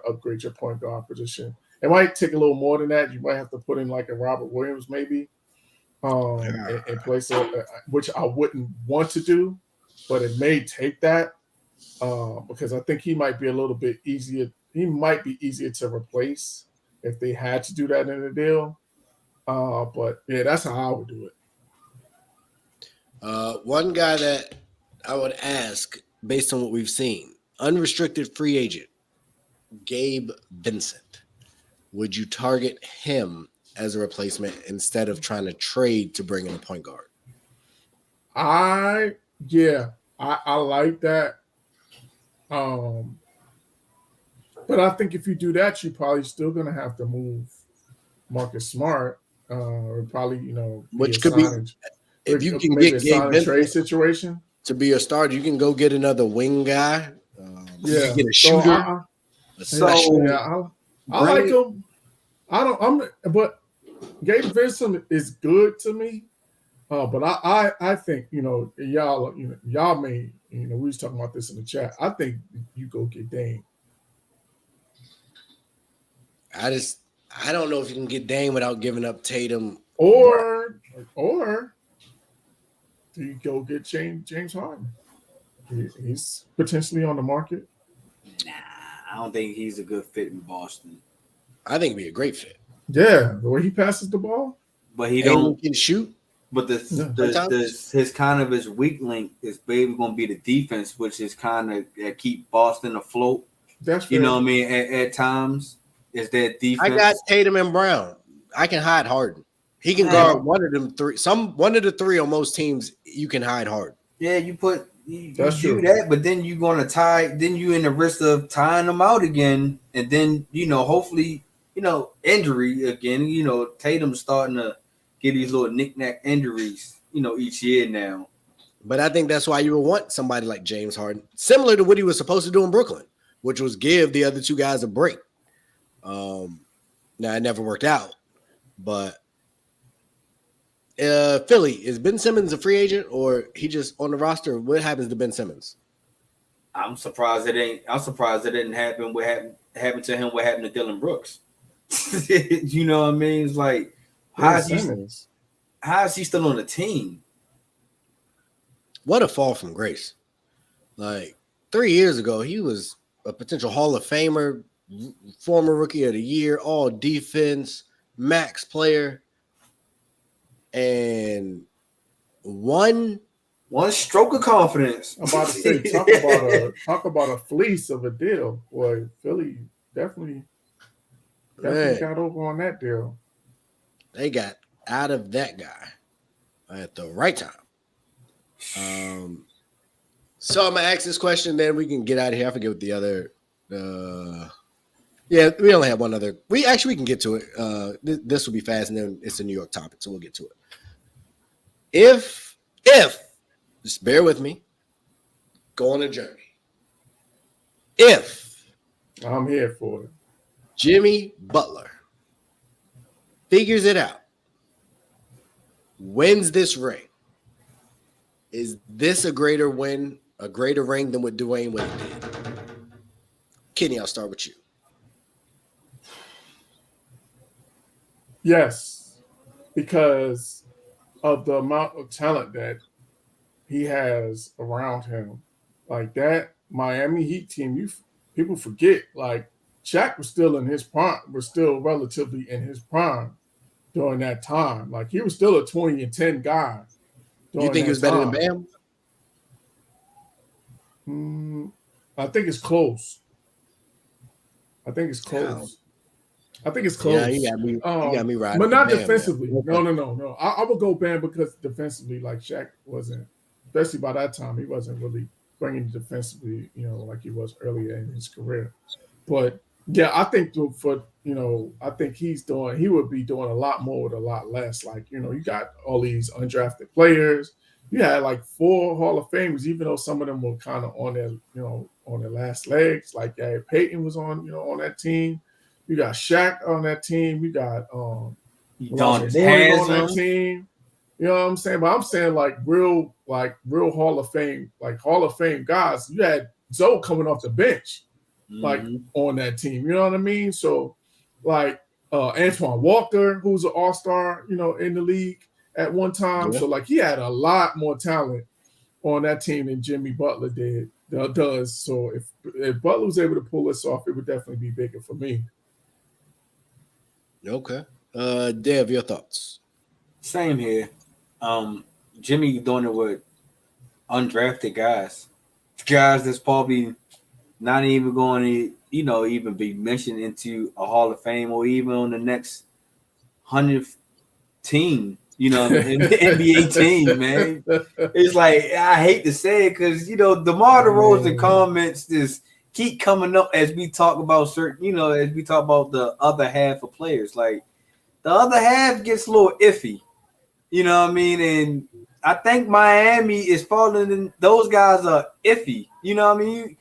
upgrade your point guard position. It might take a little more than that. You might have to put in like a Robert Williams maybe, in place of which I wouldn't want to do, but it may take that because I think he might be a little bit easier. He might be easier to replace if they had to do that in a deal. But yeah, that's how I would do it. One guy that I would ask, based on what we've seen, unrestricted free agent, Gabe Vincent. Would you target him as a replacement instead of trying to trade to bring in a point guard? I like that. But I think if you do that, you're probably still going to have to move Marcus Smart. Probably, which could be if you can get Gabe Vincent trade situation to be a starter, you can go get another wing guy. You can get a shooter. I like him. But Gabe Vincent is good to me. But I think y'all may we was talking about this in the chat. I think you go get Dame. I don't know if you can get Dame without giving up Tatum. Or do you go get James Harden? He's potentially on the market. Nah, I don't think he's a good fit in Boston. I think he'd be a great fit. Yeah, the way he passes the ball. But he don't can shoot. But his weak link is maybe going to be the defense, which is kind of keep Boston afloat. That's fair. You know what I mean? At times, is that defense. I got Tatum and Brown. I can hide Harden. He can guard one of them three. One of the three on most teams. You can hide Harden. Yeah, you do that, but then you're going to tie. Then you in the risk of tying them out again, and then hopefully injury again. Tatum's starting to get these little knick-knack injuries, each year now. But I think that's why you would want somebody like James Harden, similar to what he was supposed to do in Brooklyn, which was give the other two guys a break. Now it never worked out, but Philly, is Ben Simmons a free agent or he just on the roster? What happens to Ben Simmons? I'm surprised it didn't happen. What happened to him? What happened to Dylan Brooks? You know what I mean? It's like, how is he still on the team? What a fall from grace. Like 3 years ago, he was a potential Hall of Famer, former Rookie of the Year, all defense, max player. And one stroke of confidence. I'm about to say, talk about a fleece of a deal. Boy, Philly definitely got over on that deal. They got out of that guy at the right time. So I'm gonna ask this question, then we can get out of here. I forget what the other. Yeah, we only have one other. We can get to it. This will be fast, and then it's a New York topic, so we'll get to it. If just bear with me, go on a journey. If I'm here for it, Jimmy Butler figures it out, wins this ring, is this a greater win, a greater ring than what Dwayne Wade did? Kenny, I'll start with you. Yes, because of the amount of talent that he has around him. Like that Miami Heat team, people forget, like Shaq was still in his prime, was still relatively in his prime during that time. Like he was still a 20-10 guy. You think he was better than Bam? I think it's close. I think it's close. Yeah, you got me right. But not defensively. No. I would go Bam because defensively, like Shaq wasn't, especially by that time, he wasn't really bringing defensively, like he was earlier in his career. But Yeah, I think I think he would be doing a lot more with a lot less. Like, you got all these undrafted players. You had like 4 Hall of Famers, even though some of them were kind of on their last legs. Like Gary Payton was on that team. You got Shaq on that team. You got Alonzo Udonis Mourning on that Haslam. team. You know what I'm saying? But I'm saying like real Hall of Fame guys. You had Zoe coming off the bench. Like on that team, you know what I mean? So, like Antoine Walker, who's an all-star, in the league at one time. Yeah. So, like, he had a lot more talent on that team than Jimmy Butler does. So, if Butler was able to pull this off, it would definitely be bigger for me. Okay, Dev, your thoughts? Same here. Jimmy doing it with undrafted guys that's probably not even going to, even be mentioned into a Hall of Fame or even on the next 100th team, in the NBA team, man. It's like, I hate to say it because, DeMar DeRozan comments just keep coming up as we talk about as we talk about the other half of players. Like, the other half gets a little iffy, you know what I mean? And I think Miami is falling in, those guys are iffy, you know what I mean?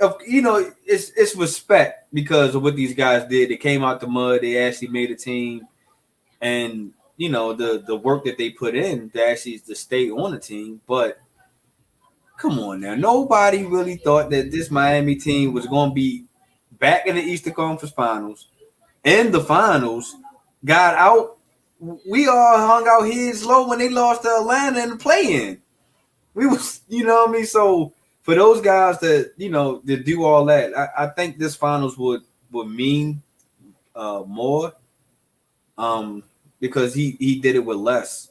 It's respect because of what these guys did. They came out the mud. They actually made a team, and the work that they put in to actually to stay on the team. But come on now, nobody really thought that this Miami team was going to be back in the Eastern Conference Finals. In the finals, got out. We all hung out heads low when they lost to Atlanta in the play-in. We was, what I mean, so. For those guys that that do all that, I think this finals would mean more, because he did it with less.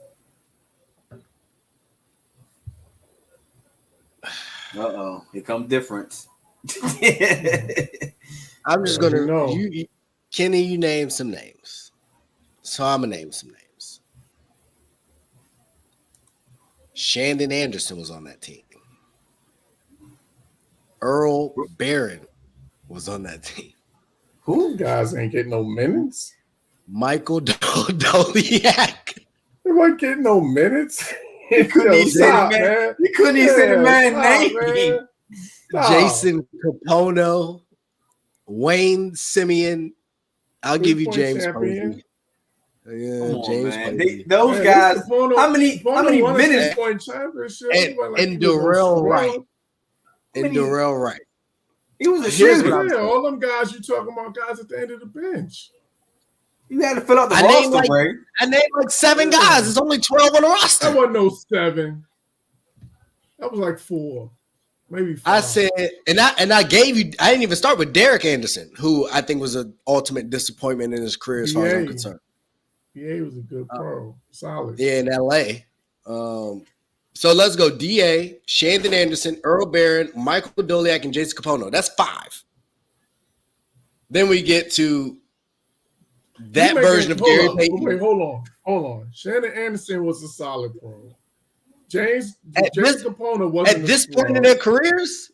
Here come difference. I'm just gonna Kenny, you name some names, so I'm gonna name some names. Shandon Anderson was on that team. Earl Barron was on that team. Who guys ain't getting no minutes? Michael Doliak. They weren't getting no minutes. You couldn't even say the man's name. Jason Capono, Wayne Simeon. I'll give you James Posey. Yeah, James. Those guys. How many minutes? And Darrell Wright. And Darrell Wright. He was a shooter. Yeah, all them guys you talking about, guys at the end of the bench. You had to fill out the roster, Ray. I named like 7 guys. There's only 12 on the roster. That wasn't no 7. That was like 4, maybe 5. I said, and I gave you. I didn't even start with Derek Anderson, who I think was an ultimate disappointment in his career as far as I'm concerned. Yeah, he was a good pro, solid. Yeah, in LA. So let's go. DA, Shandon Anderson, Earl Barron, Michael Doliak, and Jason Capono. That's 5. Then we get to that version of Gary Payton. Wait, hold on. Shandon Anderson was a solid pro. Jason Capono wasn't. At this point in their careers,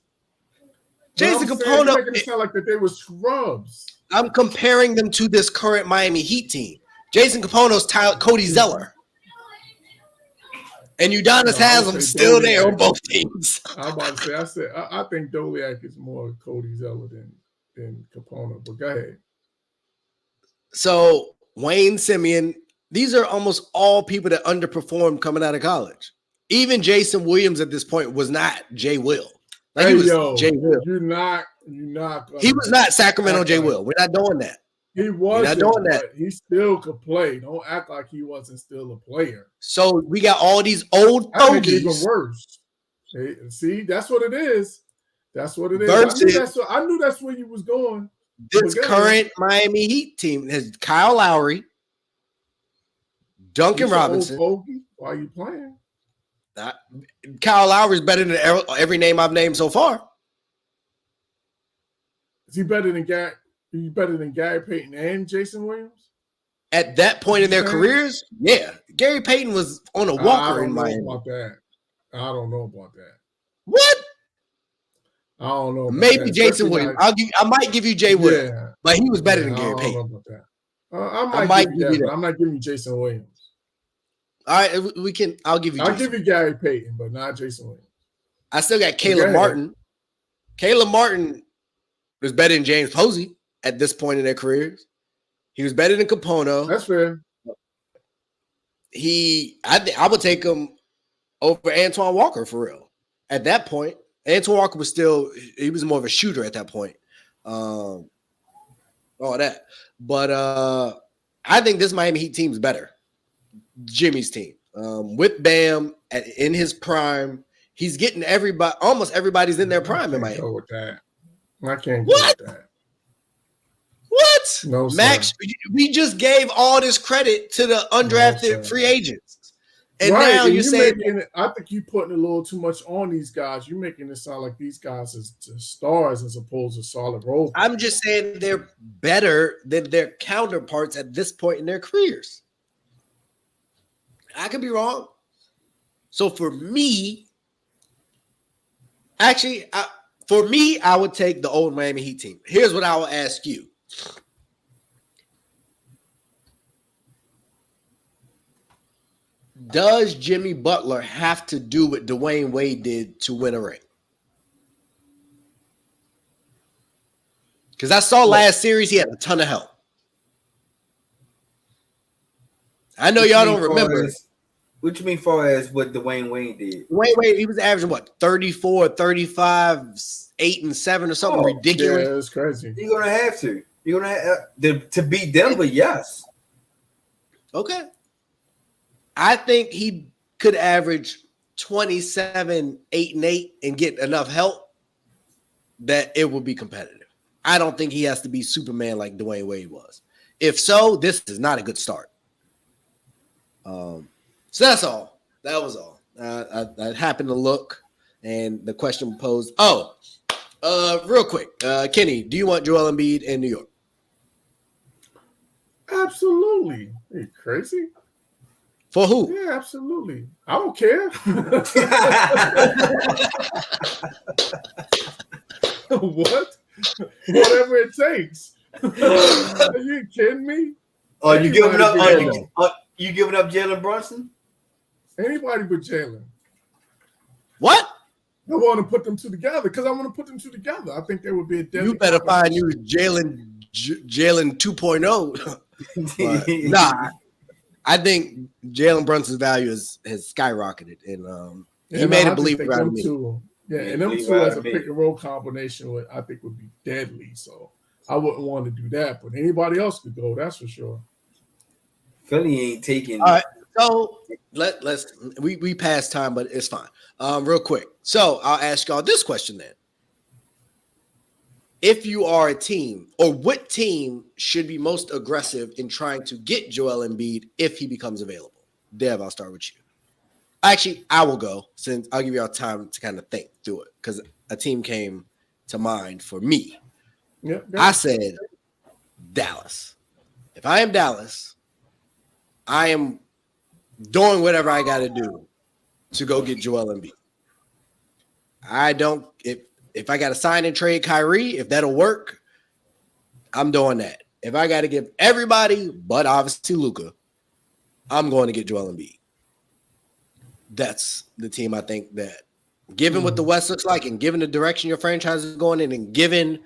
Jason Capono. Making it sound like that they were scrubs. I'm comparing them to this current Miami Heat team. Jason Capono's Cody Zeller. And Udonis Haslam still there on both teams. I'm about to say, I think Doliak is more Cody Zeller than Capono, but go ahead. So Wayne Simeon, these are almost all people that underperformed coming out of college. Even Jason Williams at this point was not Jay Will. He was Jay Will. You're not. He was not Sacramento Jay Will. We're not doing that. He wasn't. Not doing that. He still could play. Don't act like he wasn't still a player. So we got all these old fogies. Even worse. See, that's what it is. That's what it is. I knew that's where you was going. This current Miami Heat team has Kyle Lowry, Duncan Robinson. Why are you playing? Kyle Lowry is better than every name I've named so far. Is he better than Gary? He's better than Gary Payton and Jason Williams? At that point in their careers, yeah. Gary Payton was on a walker in Miami. I don't know about that. What? I don't know. Maybe Jason Williams. I might give you Jay Will. Yeah. but he was better than I Gary don't Payton. know about that. I might give you that, but I'm not giving you Jason Williams. All right, we can. I'll give you. I'll give you Gary Payton, but not Jason Williams. I still got Caleb Martin. Caleb Martin was better than James Posey at this point in their careers. He was better than Capono. That's fair. I would take him over Antoine Walker for real. At that point, Antoine Walker was more of a shooter at that point. All that. But I think this Miami Heat team is better. Jimmy's team. With Bam in his prime, he's getting everybody. Almost everybody's in their prime in Miami. Go with that. I can't go with that. What? No, Max, we just gave all this credit to the undrafted free agents. And now you're saying I think you're putting a little too much on these guys. You're making it sound like these guys are stars as opposed to solid role. I'm just saying they're better than their counterparts at this point in their careers. I could be wrong. So for me, I would take the old Miami Heat team. Here's what I will ask you. Does Jimmy Butler have to do what Dwayne Wade did to win a ring? Because I saw last series he had a ton of help. I know y'all don't remember. What you mean far as what Dwayne Wade did? Dwayne Wade, he was averaging what, 34, 35, 8 and 7 or something ridiculous. Yeah, it's crazy. You're gonna have to. You're gonna have to beat Denver, yes. Okay. I think he could average 27, 8 and 8 and get enough help that it will be competitive. I don't think he has to be Superman like Dwayne Wade was. If so, this is not a good start. So that's all. That was all. I happened to look, and the question posed. Real quick, Kenny, do you want Joel Embiid in New York? Absolutely. Are you crazy? For who? Yeah, absolutely. I don't care. What? Whatever it takes. Are you kidding me? Are you giving up? You giving up Jalen Brunson? Anybody but Jalen. What? I want to put them two together because I want to put them two together. I think there would be a deadly. You better find you Jalen 2.0. Nah, I think Jalen Brunson's value has skyrocketed, and he made it believe around me. Yeah, and them two as a pick and roll combination, I think would be deadly. So I wouldn't want to do that, but anybody else could go. That's for sure. Philly ain't taking. All right, so we passed time, but it's fine. Real quick, so I'll ask y'all this question then: if you are a team, or what team should be most aggressive in trying to get Joel Embiid if he becomes available? Dev, I'll start with you. Actually, I will go since I'll give y'all time to kind of think through it because a team came to mind for me. Yeah, I said Dallas. If I am Dallas, I am doing whatever I got to do to go get Joel Embiid. If I got to sign and trade Kyrie, if that'll work, I'm doing that. If I got to give everybody, but obviously Luka, I'm going to get Joel Embiid. That's the team I think that, given what the West looks like and given the direction your franchise is going in and given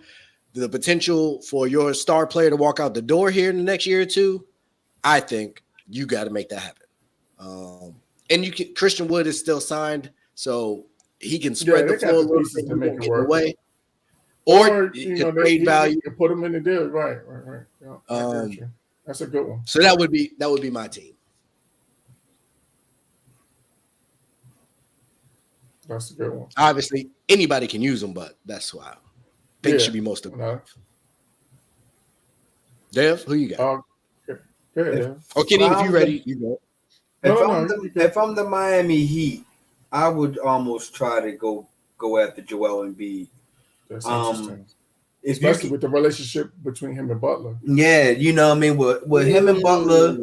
the potential for your star player to walk out the door here in the next year or two, I think you got to make that happen. And Christian Wood is still signed, so he can spread the floor a little bit to make it work. Away. Or you can trade value. You can put him in the deal. Right. Yeah, that's a good one. So that would be my team. That's a good one. Obviously, anybody can use them, but that's why I think should be most of them. Dev, who you got? Dev. Okay, if you're ready, you go. If I'm the Miami Heat, I would almost try to go after Joel Embiid. That's interesting. Especially with the relationship between him and Butler. Yeah, you know what I mean? With him and Butler,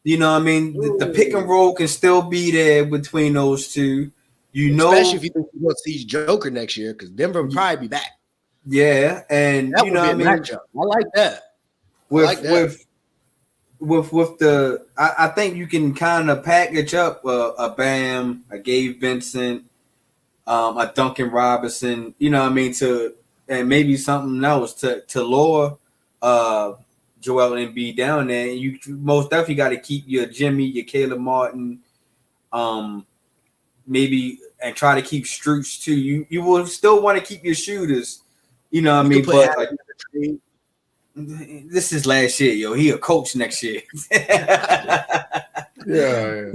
you know what I mean? The pick and roll can still be there between those two. You know, especially if you think he wants to see Joker next year, because Denver will probably be back. Yeah, and That you would know be what I a mean. matchup. I like that. With the, I think you can kind of package up a Bam, a Gabe Vincent, a Duncan Robinson. You know what I mean, and maybe something else to lower Joel Embiid down there. And you most definitely got to keep your Jimmy, your Caleb Martin, maybe, and try to keep Strooks too. You will still want to keep your shooters. You know what I mean, put but like, this is last year, yo. He a coach next year. Yeah.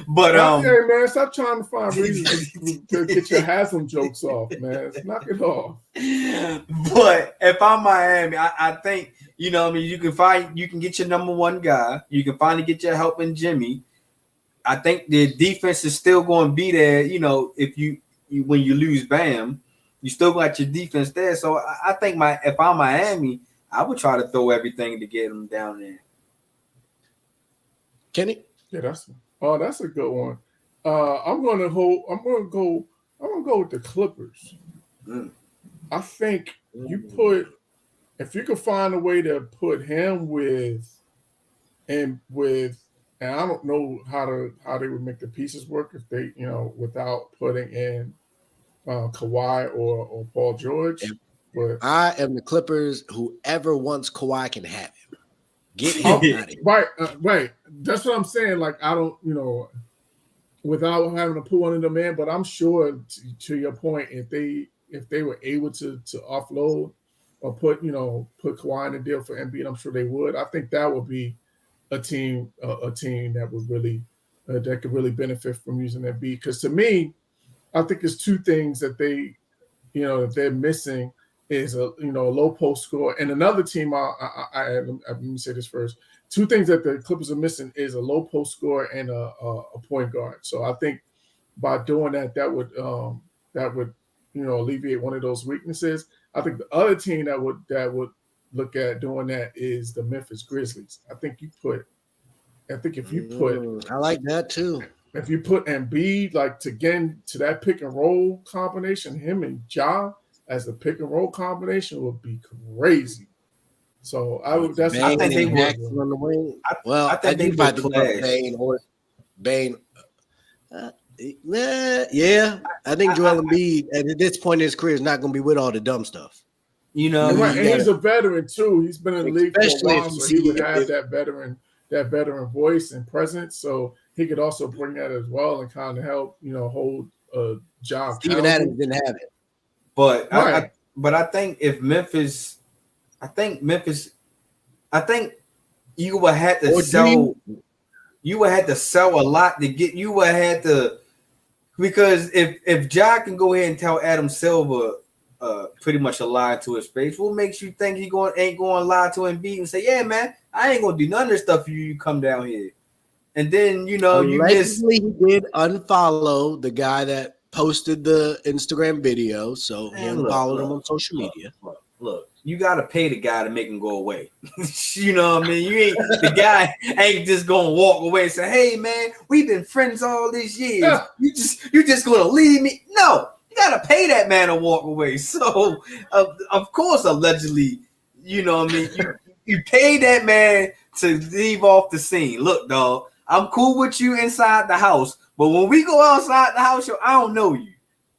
But hey man, stop trying to find reasons to get your Haslam jokes off, man. Knock it off. But if I'm Miami, I think, you know what I mean, you can get your number one guy. You can finally get your help in Jimmy. I think the defense is still going to be there. You know, if you when you lose Bam, you still got your defense there. So I think if I'm Miami, I would try to throw everything to get him down there. Kenny? Yeah, that's a good one. I'm gonna go with the Clippers. I think if you could find a way to put him and I don't know how they would make the pieces work if they, without putting in Kawhi or Paul George. But I am the Clippers. Whoever wants Kawhi can have him. Get him out of here. Right. That's what I'm saying. Like, I don't, without having to put one of them in, but I'm sure to your point, if they were able to offload or put Kawhi in the deal for Embiid, I'm sure they would. I think that would be a team that would really that could really benefit from using Embiid. Because to me, I think it's two things that that they're missing is a low post score, and another team. Let me say this first. Two things that the Clippers are missing is a low post score and a point guard. So I think by doing that would alleviate one of those weaknesses. I think the other team that would look at doing that is the Memphis Grizzlies. I think if you put I like that too. If you put Embiid to that pick and roll combination, him and Ja as the pick and roll combination would be crazy. So I would. I think they would on the wing. I think they might give up Bane. Yeah, I think Joel Embiid at this point in his career is not going to be with all the dumb stuff. And he's a veteran too. He's been in the league for a while, so he would have that veteran voice and presence. So he could also bring that as well and kind of help, hold a job. Steven Adams didn't have it, but I think if Memphis, you would have to sell. You would have to sell a lot to get. You would have to, because if Ja can go ahead and tell Adam Silver pretty much a lie to his face, what makes you think he ain't going to lie to Embiid and say, "Yeah, man, I ain't gonna do none of this stuff for you. You come down here." And then he did unfollow the guy that posted the Instagram video, so he unfollowed him on social media. Look, you gotta pay the guy to make him go away. You know what I mean? The guy ain't just gonna walk away and say, "Hey man, we've been friends all these years. Yeah. You just gonna leave me?" No, you gotta pay that man to walk away. So of course, allegedly, you know what I mean? You pay that man to leave off the scene. Look, dog, I'm cool with you inside the house, but when we go outside the house, I don't know you.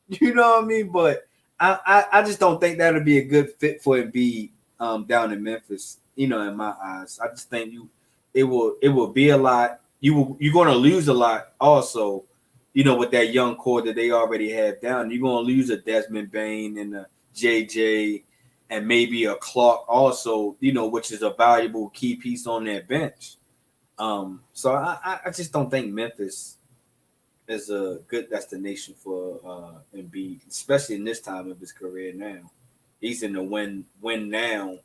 You know what I mean? But I just don't think that'll be a good fit for Embiid down in Memphis. In my eyes, I just think it will be a lot. You're going to lose a lot also. With that young core that they already have down, you're going to lose a Desmond Bane and a JJ and maybe a Clark also. Which is a valuable key piece on their bench. So I just don't think Memphis is a good destination for Embiid, especially in this time of his career now. He's in the win now,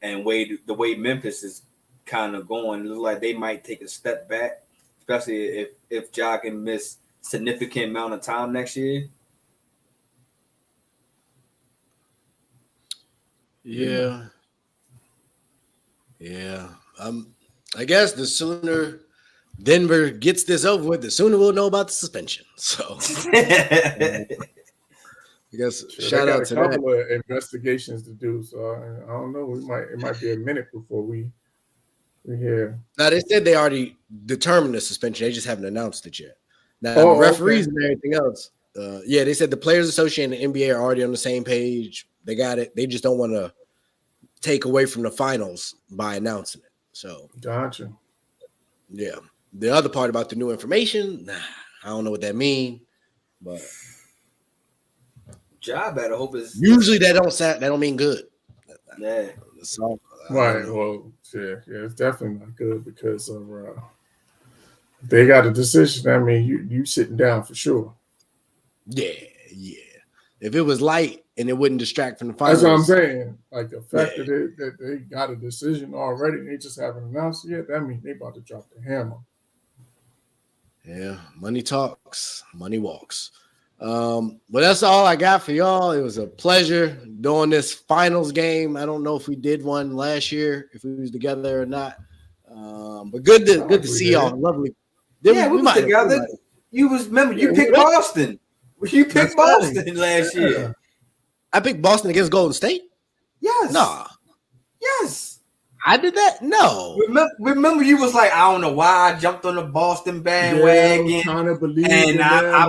and the way Memphis is kind of going, it looks like they might take a step back, especially if Ja can miss significant amount of time next year. Yeah. I guess the sooner Denver gets this over with, the sooner we'll know about the suspension. So I guess Sure, shout they got out to a couple that. of investigations to do, so I don't know. It might be a minute before we hear. Now they said they already determined the suspension. They just haven't announced it yet. Now the Oh, referees okay. and everything else. Yeah, they said the Players Association and the NBA are already on the same page. They got it. They just don't want to take away from the finals by announcing it. So Gotcha. yeah. The other part about the new information, I don't know what that means, but I better hope it's usually that don't mean good. yeah. So, Right. Well, yeah, it's definitely not good because of if they got a decision. I mean, you sitting down for sure. yeah. If it was light and it wouldn't distract from the finals, That's what I'm saying. Like the fact that they got a decision already, and they just haven't announced it yet. That means they about to drop the hammer. Yeah, money talks, money walks. But that's all I got for y'all. It was a pleasure doing this finals game. I don't know if we did one last year, if we was together or not. But good to see y'all. Lovely. We was together. You picked Boston. You picked Boston last year. I picked Boston against Golden State. Yes. Nah. Yes. I did that? No. Remember you was like, I don't know why I jumped on the Boston bandwagon. Yeah, trying to believe and I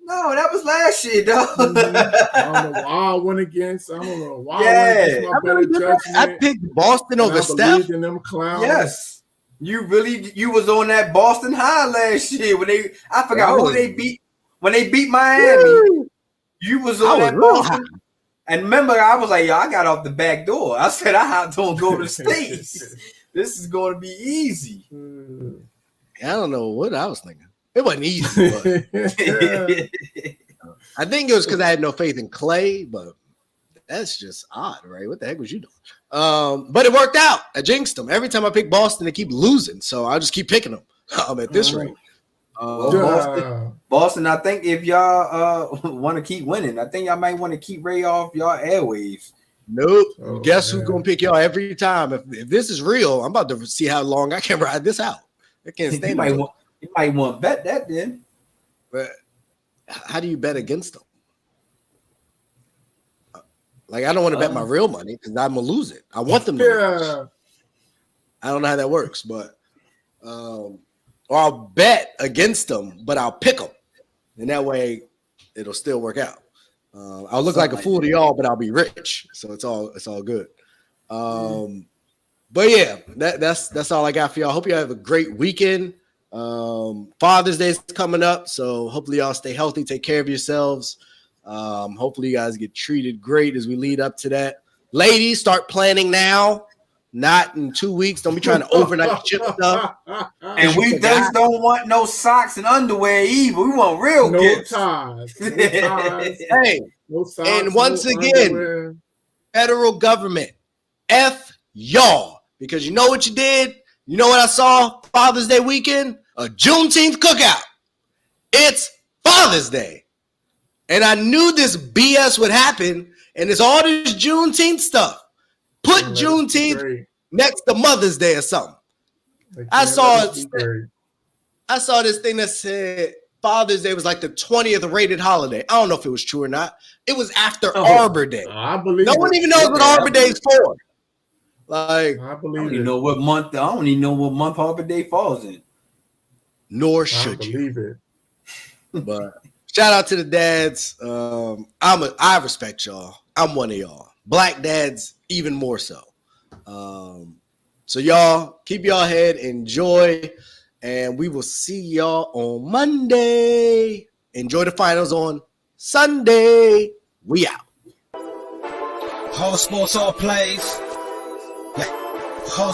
No, that was last year, though. I don't know why I went against. I don't know why I went against my better judgment. I picked Boston over Steph. In them clowns. Yes. You was on that Boston high last year when I forgot who they beat. When they beat Miami, you was on that Boston. And remember, I was like, yo, I got off the back door. I said, I have to go to States. This is going to be easy. I don't know what I was thinking. It wasn't easy. But I think it was because I had no faith in Clay, but that's just odd, right? What the heck was you doing? But it worked out. I jinxed them. Every time I pick Boston, they keep losing. So I'll just keep picking them at this rate. Boston, I think if y'all want to keep winning, I think y'all might want to keep Ray off y'all airwaves. Nope. Guess who's going to pick y'all every time? If this is real, I'm about to see how long I can ride this out. I can't stand it. You might want to bet that then. But how do you bet against them? Like, I don't want to bet my real money because I'm going to lose it. I want them to lose. I don't know how that works, but or I'll bet against them, but I'll pick them. And that way it'll still work out. I'll look like a fool to y'all, but I'll be rich. So it's all good. But yeah, that's all I got for y'all. Hope y'all have a great weekend. Father's Day is coming up, so hopefully y'all stay healthy, take care of yourselves. Hopefully you guys get treated great as we lead up to that. Ladies, start planning now, not in 2 weeks. Don't be trying to overnight ship stuff. And we just don't want no socks and underwear either. We want real gifts. Ties. Hey, no socks, and once again, underwear. Federal government, F y'all, because you know what you did? You know what I saw Father's Day weekend? A Juneteenth cookout. It's Father's Day. And I knew this BS would happen, and it's all this Juneteenth stuff. Put Juneteenth next to Mother's Day or something. I saw this thing that said Father's Day was like the 20th rated holiday. I don't know if it was true or not. It was after Arbor Day. I believe no one even knows what Arbor Day is for. Like, I don't even know what month Arbor Day falls in. Nor should you. Believe it. But shout out to the dads. I respect y'all. I'm one of y'all. Black dads even more so. So y'all keep y'all head, enjoy, and we will see y'all on Monday. Enjoy the finals on Sunday. We out. Whole sports all plays.